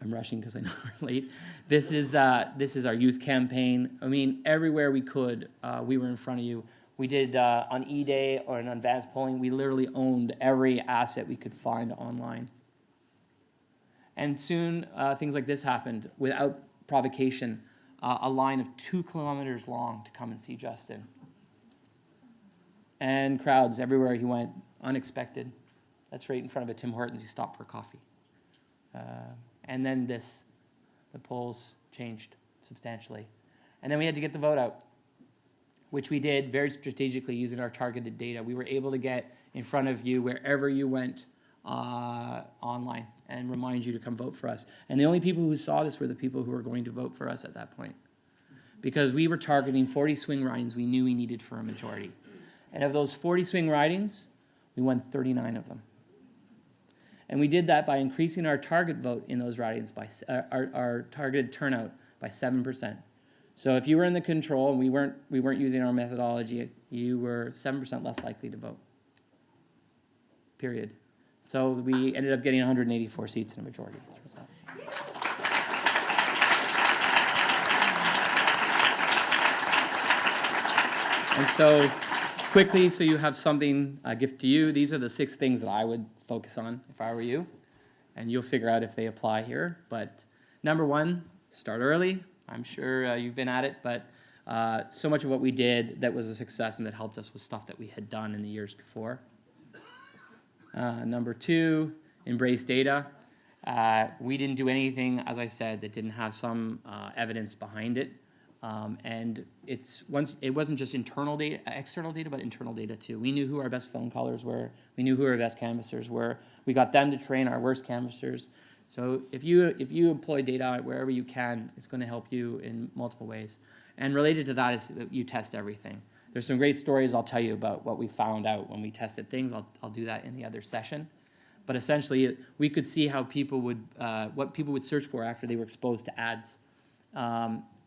I'm rushing because I know we're late. This is our youth campaign. I mean, everywhere we could, we were in front of you. We did on E-Day or on advanced polling, we literally owned every asset we could find online. And soon, things like this happened without provocation. A line of 2 kilometers long to come and see Justin. And crowds everywhere he went, unexpected. That's right in front of a Tim Hortons. He stopped for coffee. And then the polls changed substantially. And then we had to get the vote out, which we did very strategically using our targeted data. We were able to get in front of you wherever you went online and remind you to come vote for us. And the only people who saw this were the people who were going to vote for us at that point. Because we were targeting 40 swing ridings we knew we needed for a majority. And of those 40 swing ridings, we won 39 of them. And we did that by increasing our target vote in those ridings by our targeted turnout by 7%. So if you were in the control and we weren't using our methodology, you were 7% less likely to vote. Period. So we ended up getting 184 seats in a majority as a result. And so quickly, so you have something, a gift to you, these are the 6 things that I would focus on if I were you. And you'll figure out if they apply here. But number 1, start early. I'm sure you've been at it, but so much of what we did that was a success and that helped us was stuff that we had done in the years before. Number 2, embrace data. We didn't do anything, as I said, that didn't have some evidence behind it. And it wasn't just internal data, external data, but internal data too. We knew who our best phone callers were. We knew who our best canvassers were. We got them to train our worst canvassers. So if you employ data wherever you can, it's going to help you in multiple ways. And related to that is that you test everything. There's some great stories I'll tell you about what we found out when we tested things. I'll do that in the other session. But essentially, we could see how people would what people would search for after they were exposed to ads.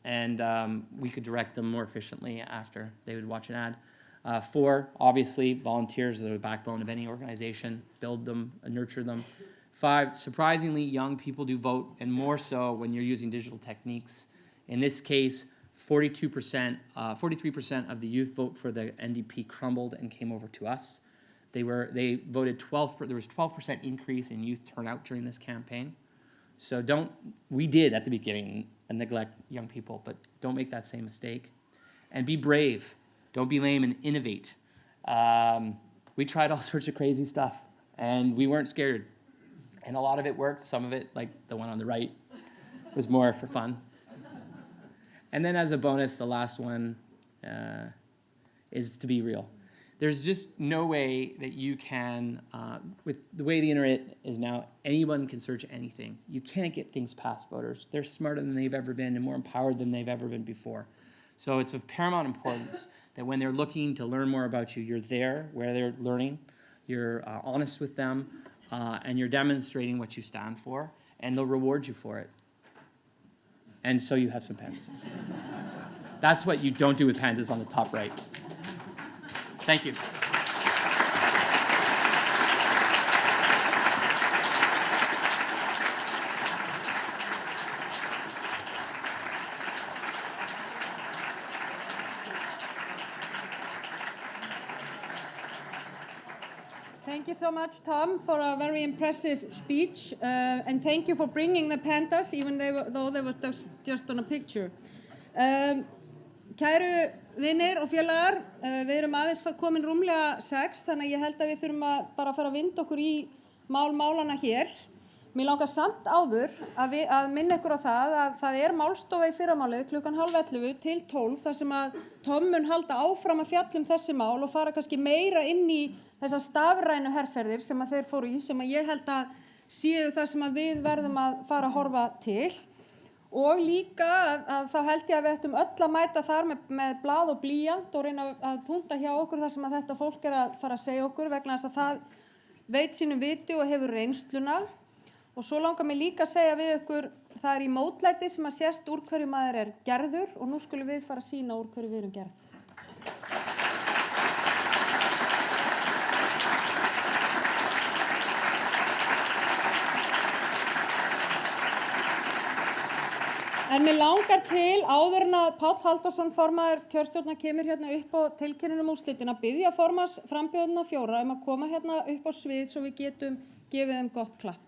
And we could direct them more efficiently after they would watch an ad. 4, obviously, volunteers are the backbone of any organization. Build them, nurture them. 5, surprisingly, young people do vote, and more so when you're using digital techniques. In this case, 43% of the youth vote for the NDP crumbled and came over to us. They voted 12. There was 12% increase in youth turnout during this campaign. So we did at the beginning neglect young people, but don't make that same mistake. And be brave. Don't be lame and innovate. We tried all sorts of crazy stuff, and we weren't scared. And a lot of it worked. Some of it, like the one on the right, was more for fun. And then as a bonus, the last one is to be real. There's just no way that you can, with the way the internet is now, anyone can search anything. You can't get things past voters. They're smarter than they've ever been and more empowered than they've ever been before. So it's of paramount importance that when they're looking to learn more about you, you're there where they're learning, you're honest with them, and you're demonstrating what you stand for, and they'll reward you for it. And so you have some pandas. That's what you don't do with pandas on the top right. Thank you. Thank you so much, Tom, for a very impressive speech, and thank you for bringing the pandas, even though they were just on a picture. Kæru vinir og félagar, við erum aðeins komin rúmlega 6, þannig að ég held að við þurfum bara að fara að vinda okkur í málana hér. Mér langar samt áður að minna ykkur á að það er málstofa í fyrramálið klukkan 11:30 til 12 þar sem að Tom mun halda áfram að fjalla þessi mál og fara kannski meira inn í þessar stafrænu herferðir sem að þeir fóru í, sem að ég held að séu það sem að við verðum að fara að horfa til. Og líka að þá held ég að við ættum öll að mæta þar með blað og blýant og reyna að punta hjá okkur þar sem að þetta fólk er að fara að segja okkur vegna þess að það veit sínu viti og hefur reynsluna. Og svo langar mig líka að segja við ykkur, það er í mótlæti sem að sést úr hverju maður er gerður og nú skulum við fara að sýna úr hverju við erum gerð. En mér langar til áður en að Páll Halldórsson formaður kjörstjórnar kemur hérna upp og tilkynnir úrslitin að biðja formannsframbjóðendurna 4 að koma hérna upp á svið svo við getum gefið þeim gott klapp.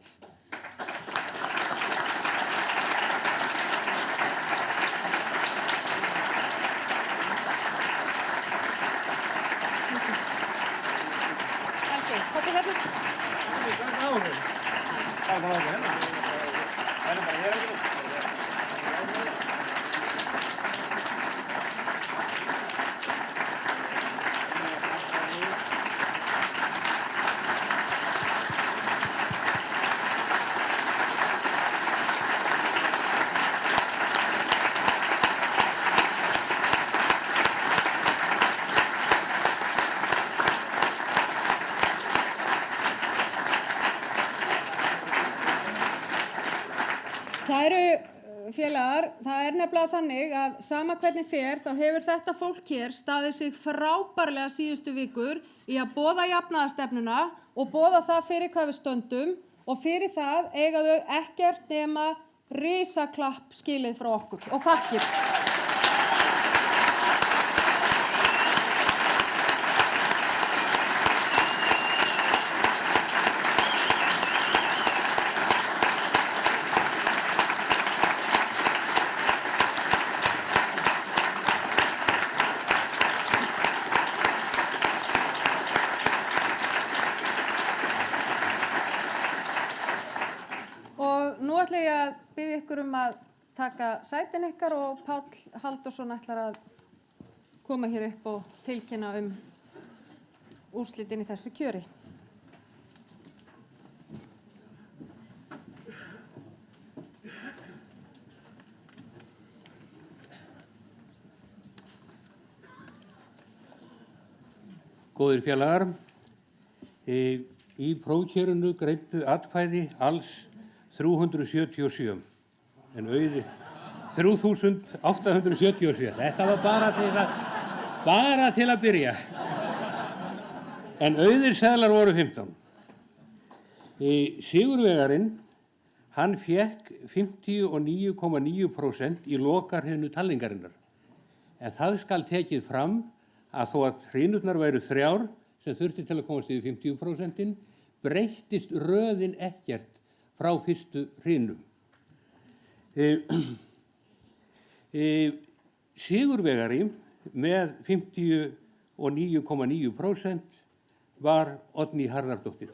Helgi, hvað er hérna? Kæru félagar, það er nefnilega þannig að sama hvernig fer þá hefur þetta fólk hér staðið sig frábærlega síðustu vikur í að boða jafnaðarstefnuna og boða það fyrir hvað við stöndum og fyrir það eiga þau ekkert nema risaklapp skilið frá okkur og þakkir. Nú ætla ég að biðja ykkur að taka sætin ykkar og Páll Halldórsson ætlar að koma hér upp og tilkynna úrslitin í þessu kjöri. Góðir félagar, í prófkjörinu greiddu atkvæði alls 377, en auði 3877. Þetta var bara til að byrja. En auðir seðlar voru 15. Sigurvegarinn, hann fékk 59,9% í lokahrinu talningarinnar. En það skal tekið fram að þó að hrinurnar væru 3 sem þurfti til að komast yfir 50%, breyttist röðin ekkert frá fyrstu hrinum. Sigurvegari með 59,9% var Oddný Harðardóttir.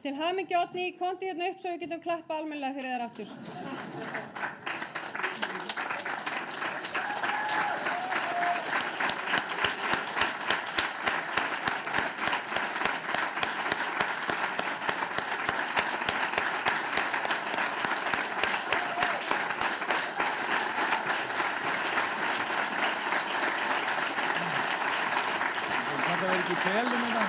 Til hamingju Oddný, komdu hérna upp svo við getum klappa almennilega fyrir þér aftur. Þetta verður ekki felum þetta.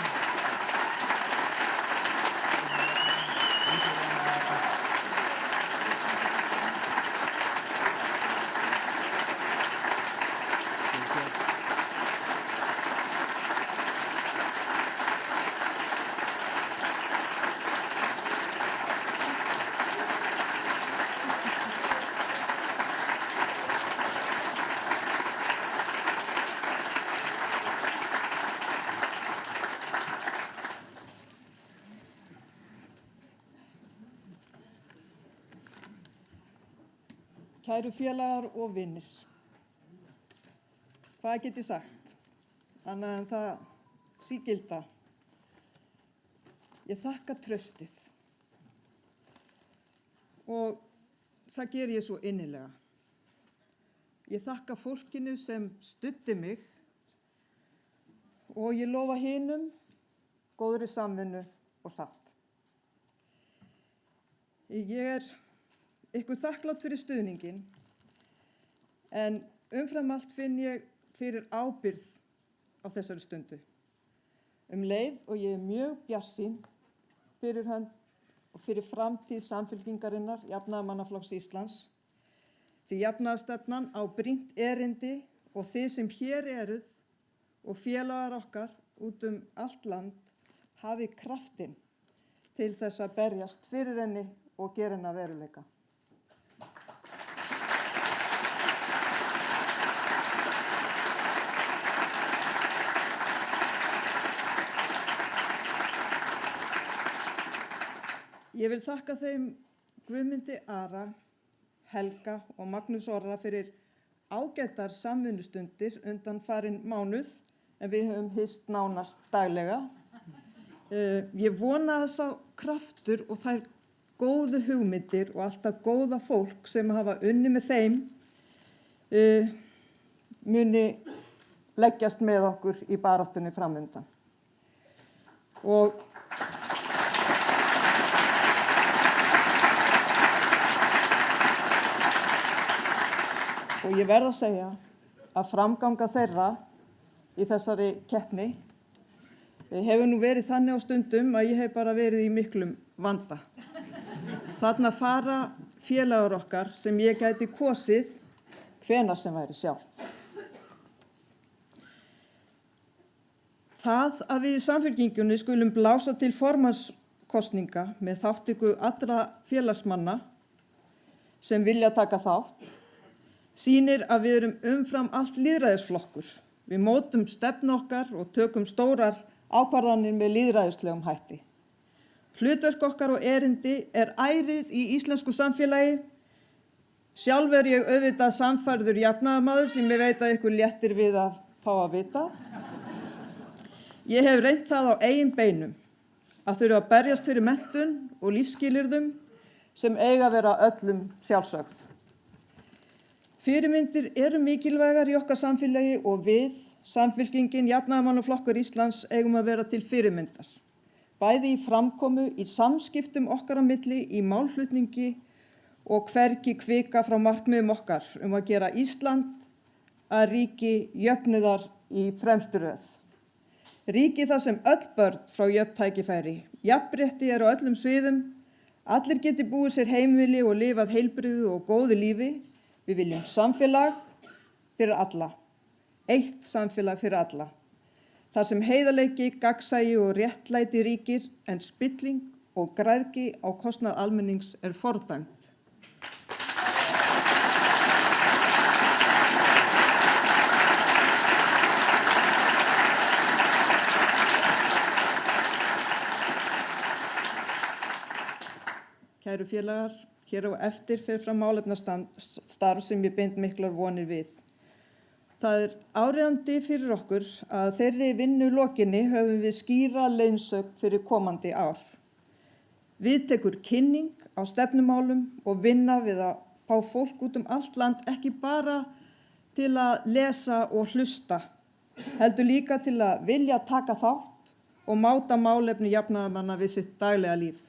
Kæru félagar og vinir. Hvað get ég sagt? Annað en það sígilda. Ég þakka traustið. Og það ger ég svo innilega. Ég þakka fólkinu sem studdi mig og ég lofa hinum góðri samvinnu og sátt. Ég ykkur þakklátt fyrir stuðninginn, en umfram allt finn ég fyrir ábyrgð á þessari stundu. Leið og ég mjög bjartsýn fyrir hönd og fyrir framtíð Samfylkingarinnar, Jafnaðarmannaflokks Íslands. Því jafnaðarstefnan á brýnt erindi og þið sem hér eruð og félagar okkar út allt land hafið kraftinn til þess að berjast fyrir henni og gera henni að veruleika. Ég vil þakka þeim Guðmundi Ara, Helga og Magnús Orra fyrir ágætar samvinnustundir undanfarinn mánuð, en við höfum hist nánast daglega. Ég vona að sá kraftur og þær góðu hugmyndir og alltaf góða fólk sem hafa unnið með þeim muni leggjast með okkur í baráttunni framundan. Og ég verð að segja að framganga þeirra í þessari keppni hefur nú verið þannig á stundum að ég hef bara verið í miklum vanda. Þarna fara félagar okkar sem ég gæti kosið hvenær sem væri sjálf. Það að við í Samfylkingunni skulum blása til formannskosninga með þátttöku allra félagsmanna sem vilja taka þátt sýnir að við erum umfram allt lýðræðisflokkur. Við mótum stefnu okkar og tökum stórar ákvarðanir með lýðræðislegum hætti. Hlutverk okkar og erindi ærið í íslensku samfélagi. Sjálf ég auðvitað sannfærður jafnaðarmaður sem ég veit að ykkur léttir við að fá að vita. Ég hef reynt það á eigin beinum að þurfa að berjast fyrir menntun og lífsskilyrðum sem eiga að vera öllum sjálfsögð. Fyrirmyndir eru mikilvægar í okkar samfélagi og við, Samfylkingin, Jafnaðarmannaflokkur Íslands, eigum að vera til fyrirmyndar. Bæði í framkomu, í samskiptum okkar á milli, í málflutningi og hvergi hvika frá markmiðum okkar að gera Ísland að ríki jöfnuðar í fremstu röð. Ríki þar sem öll börn frá jöfn tækifæri, jafnrétti á öllum sviðum, allir geti búið sér heimili og lifað heilbrigðu og góðu lífi. Við viljum samfélag fyrir alla, eitt samfélag fyrir alla, þar sem heiðarleiki, gagnsæi og réttlæti ríkir en spilling og græðgi á kostnað almennings fordæmt. Kæru félagar, hér á eftir fer fram málefnastarf sem ég bind miklar vonir við. Það áríðandi fyrir okkur að þeirri vinnu lokinni höfum við skýra leiðsögn fyrir komandi ár. Við tekur kynning á stefnumálum og vinna við að fá fólk út allt land ekki bara til að lesa og hlusta, heldur líka til að vilja taka þátt og máta málefni jafnaðarmanna við sitt daglega líf.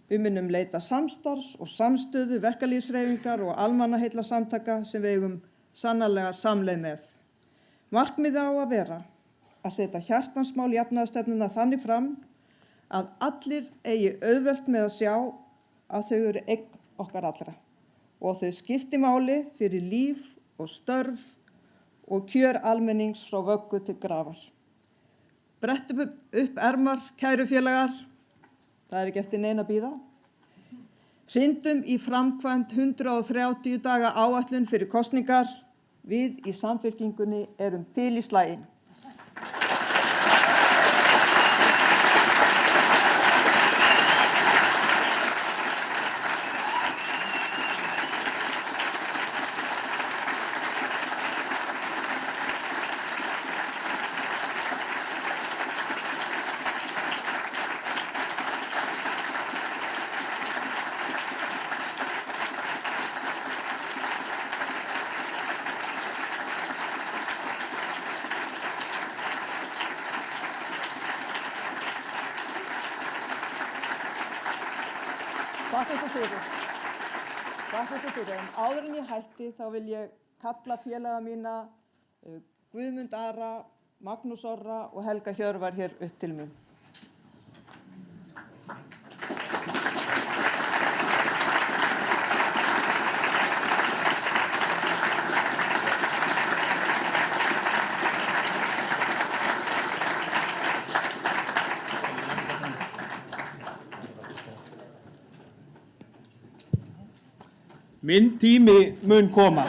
Við munum leita samstarfs og samstöðu verkalýðshreyfingar og almannaheillasamtaka sem við eigum sannarlega samleið með. Markmiðið á að vera að setja hjartansmál jafnaðarstefnuna þannig fram að allir eigi auðvelt með að sjá að þau eru eign okkar allra og þau skipti máli fyrir líf og störf og kjör almennings frá vöggu til grafar. Brettum upp ermar, kæru félagar. Það ekki eftir neina að bíða. Hrindum í framkvæmd 130 daga áætlun fyrir kosningar. Við í Samfylkingunni erum til í slaginn. ykkur fyrir. En áður en ég hætti þá vil ég kalla félaga mína Guðmund Ara, Magnús Orra og Helga Hjörvar hér upp til mín. Minn tími mun koma.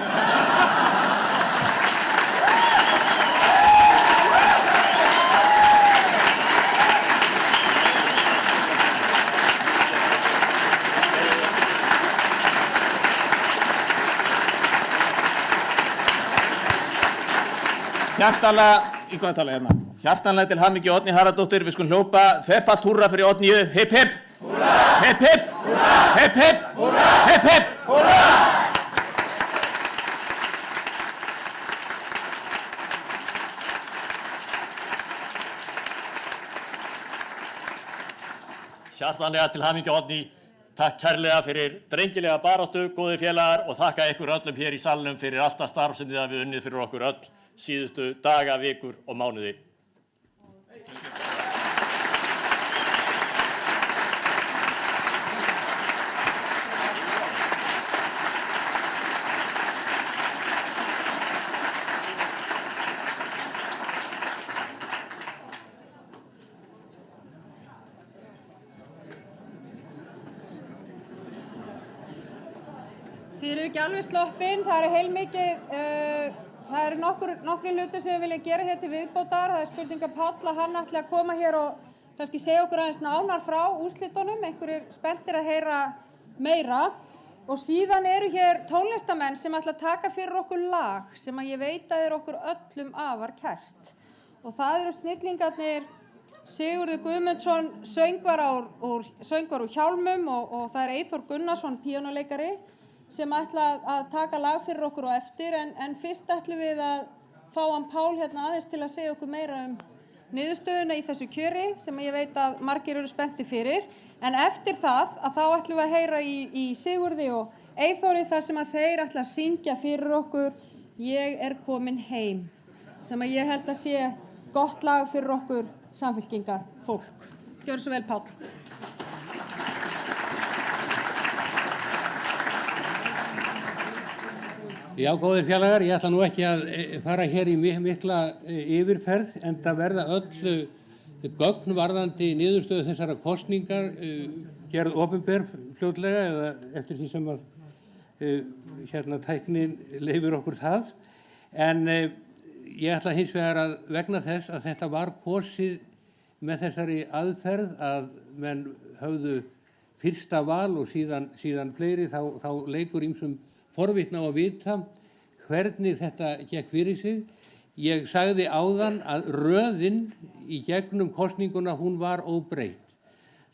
Hjartanlega til hamingju Oddný Harðardóttir, við skulum hljópa ferfalt húrra fyrir Oddnýju, hipp hipp, hipp hipp, hipp hipp, hipp hipp. Hjartanlega til hamingju Oddný, takk kærlega fyrir drengilega baráttu, góði félagar, og þakka ykkur öllum hér í salnum fyrir allt það starf sem þið hafið unnið fyrir okkur öll síðustu daga, vikur og mánuði. Þið eru ekki alveg sloppin, það eru heilmikið, það eru nokkri hlutir sem við viljum gera hér til viðbótar. Það er spurninga Páll að hann ætli að koma hér og kannski segja okkur aðeins nánar frá úrslitunum, einhverjir spenntir að heyra meira. Og síðan eru hér tónlistamenn sem ætla að taka fyrir okkur lag sem að ég veit að er okkur öllum afar kært. Og það eru snillingarnir Sigurður Guðmundsson, söngvar úr Hjálmum, og það er Eyþór Gunnarsson, píanóleikari, sem ætla að taka lag fyrir okkur á eftir, en fyrst ætlum við að fá hann Pál hérna aðeins til að segja okkur meira niðurstöðuna í þessu kjöri sem ég veit að margir eru spenntir fyrir. En eftir það að þá ætlum við að heyra í Sigurði og Eyþóri þar sem að þeir ætla að syngja fyrir okkur Ég er komin heim, sem að ég held að sé gott lag fyrir okkur Samfylkingar fólk. Gjörðu svo vel Páll. Já, góðir félagar, ég ætla nú ekki að fara hér í mikla yfirferð, en það verða öll gögn varðandi niðurstöðu þessara kosningar gerð opinber fljótlega eða eftir því sem að tæknin leyfir okkur það. En ég ætla hins vegar að vegna þess að þetta var kosið með þessari aðferð að menn höfðu fyrsta val og síðan fleiri, þá leikur ýmsum forvitna á að vita hvernig þetta gekk fyrir sig. Ég sagði áðan að röðin í gegnum kosninguna hún var óbreytt.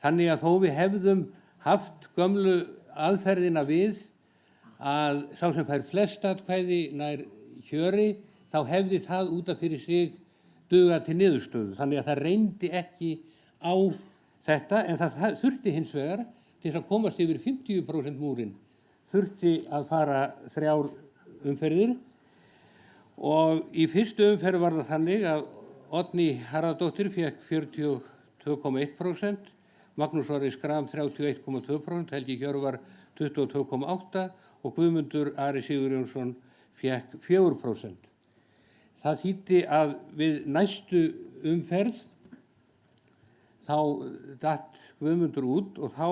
Þannig að þó við hefðum haft gömlu aðferðina við að sá sem fær flest atkvæði nær kjöri, þá hefði það út af fyrir sig dugað til niðurstöðu. Þannig að það reyndi ekki á þetta, en það þurfti hins vegar til þess að komast yfir 50% múrinn. Þurfti að fara 3 umferðir, og í fyrstu umferð var það þannig að Oddný Harðardóttir fékk 42,1%, Magnús Orri Schram 31,2%, Helgi Hjörvar 22,8% og Guðmundur Ari Sigurjónsson fékk 4%. Það þýddi að við næstu umferð þá datt Guðmundur út og þá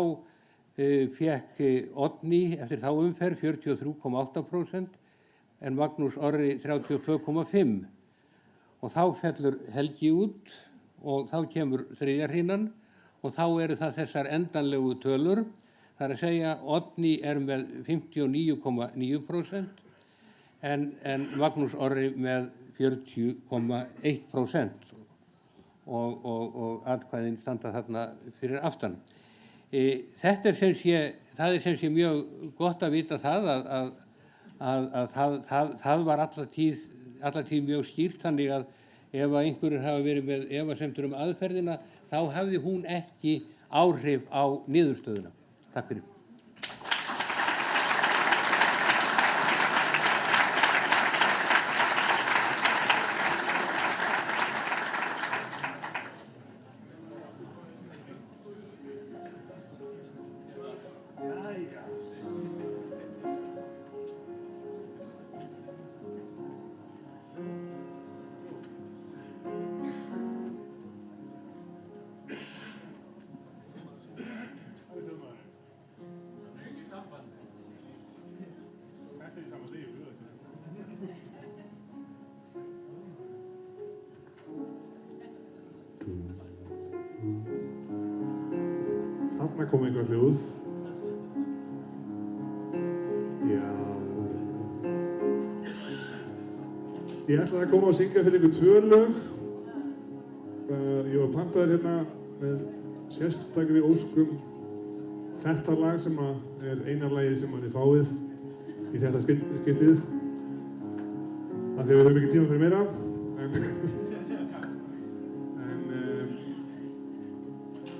fékk Oddný eftir þá umferð 43,8% en Magnús Orri 32,5%. Og þá fellur Helgi út og þá kemur þriðja hrínan og þá eru það þessar endanlegu tölur. Það er að segja Oddný er með 59,9% en Magnús Orri með 40,1% og atkvæðin standa þarna fyrir aftan. Það er sem sé mjög gott að vita það að það var alla tíð mjög skýrt, þannig að ef einhverjir hafa verið með efasemdir aðferðina, þá hafði hún ekki áhrif á niðurstöðuna. Takk fyrir. koma einhver hljóð. Já. Ég ætlaði að koma og syngja fyrir ykkur 2 lög. Ég var pantaður hérna með sérstakri óskum þetta lag sem eina lagið sem þið fáið í þetta skiptið. Af því við höfum ekki tíma fyrir meira.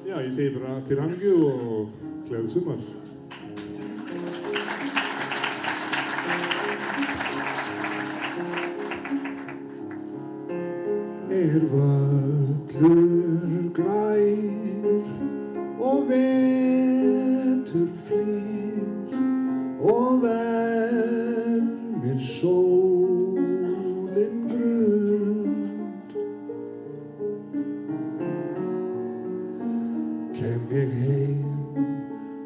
Já, ég segi bara til hamingju og gleðilegt sumar. Völlur grær og vetur flýr og vermir sólin grund. Kem ég heim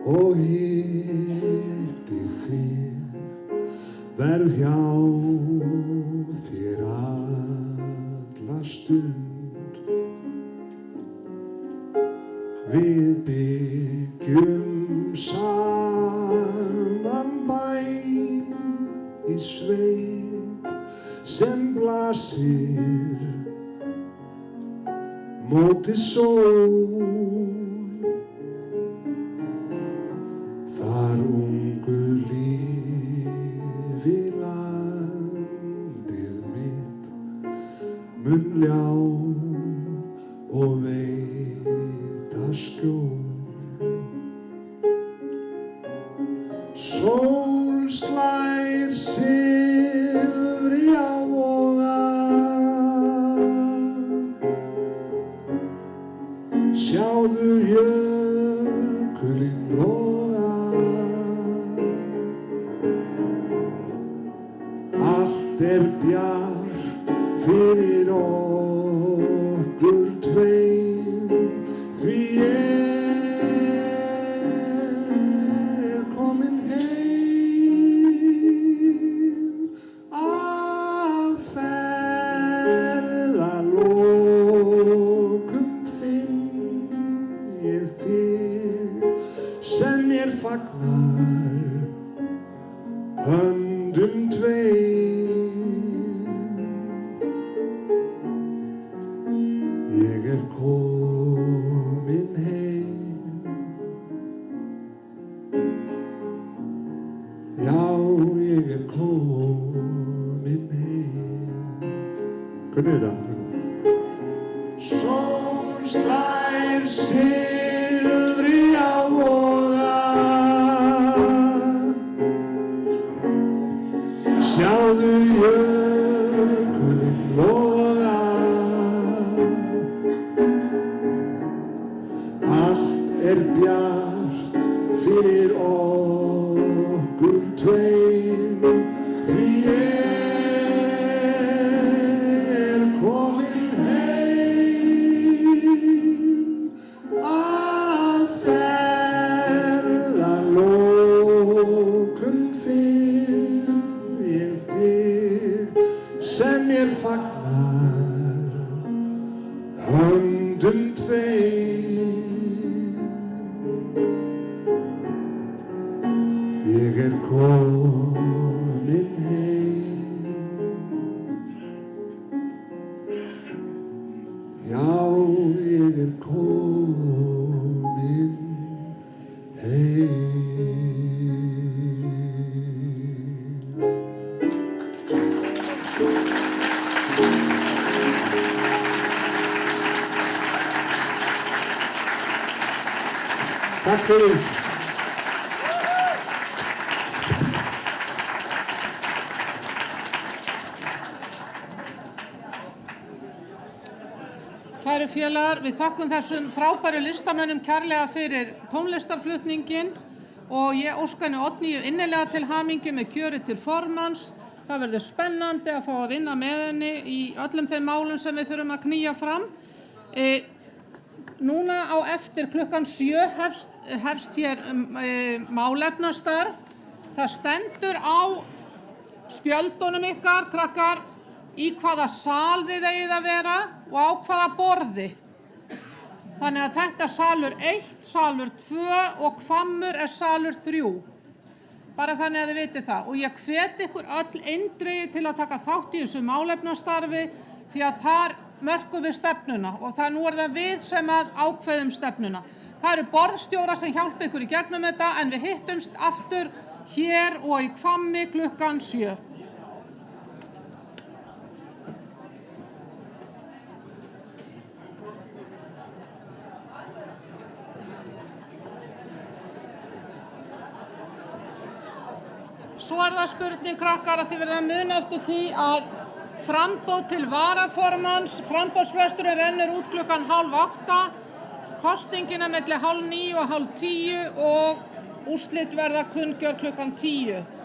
og hitti þig, verð hjá þér alla stund. Við byggjum saman bæ í sveit sem blasir móti sól. Þar ungu lífi landið mitt mun ljá og veita skjól. Sól slær silfri á voga, sjáðu jökulinn loga. Allt bjart fyrir okkur tveim, því komin heim af ferðalokum finn ég þig sem mér fagnar höndum tveim. Ég komin heim, já, ég komin heim. Hvernig þetta? Sól slær silfri á voga, sjáðu jökulinn loga. Allt bjart fyrir okkur tveim, því komin heim af ferðalokum finn ég þig sem mér fagnar höndum tveim. Ég komin heim, já, ég komin heim. Takk fyrir. Kæru félagar, við þakkum þessum frábæru listamönnum kærlega fyrir tónlistarflutningin og ég óska henni Oddnýju innilega til hamingju með kjörið til formanns. Það verður spennandi að fá að vinna með henni í öllum þeim málum sem við þurfum að knýja fram. Núna á eftir klukkan 7 hefst hér málefnastarf. Það stendur á spjöldunum ykkar, krakkar, í hvaða sal þið eigið að vera og á hvaða borði. Þannig að þetta er salur 1, salur 2 og Hvammur er salur 3. Bara þannig að þið vitið það. Og ég hvet ykkur öll eindregið til að taka þátt í þessu málefnastarfi því að þar mörkum við stefnuna og nú er það við sem að ákveðum stefnuna. Það eru borðstjórar sem hjálpa ykkur í gegnum þetta en við hittumst aftur hér og í Hvammi klukkan 7. Svo er það spurning, krakkar, að þið verða að muna eftir því að framboð til varaformanns, framboðsfresturinn rennur út klukkan 7:30, kosningin er milli 8:30 og 9:30 og úrslit verða kunngjörð klukkan 10.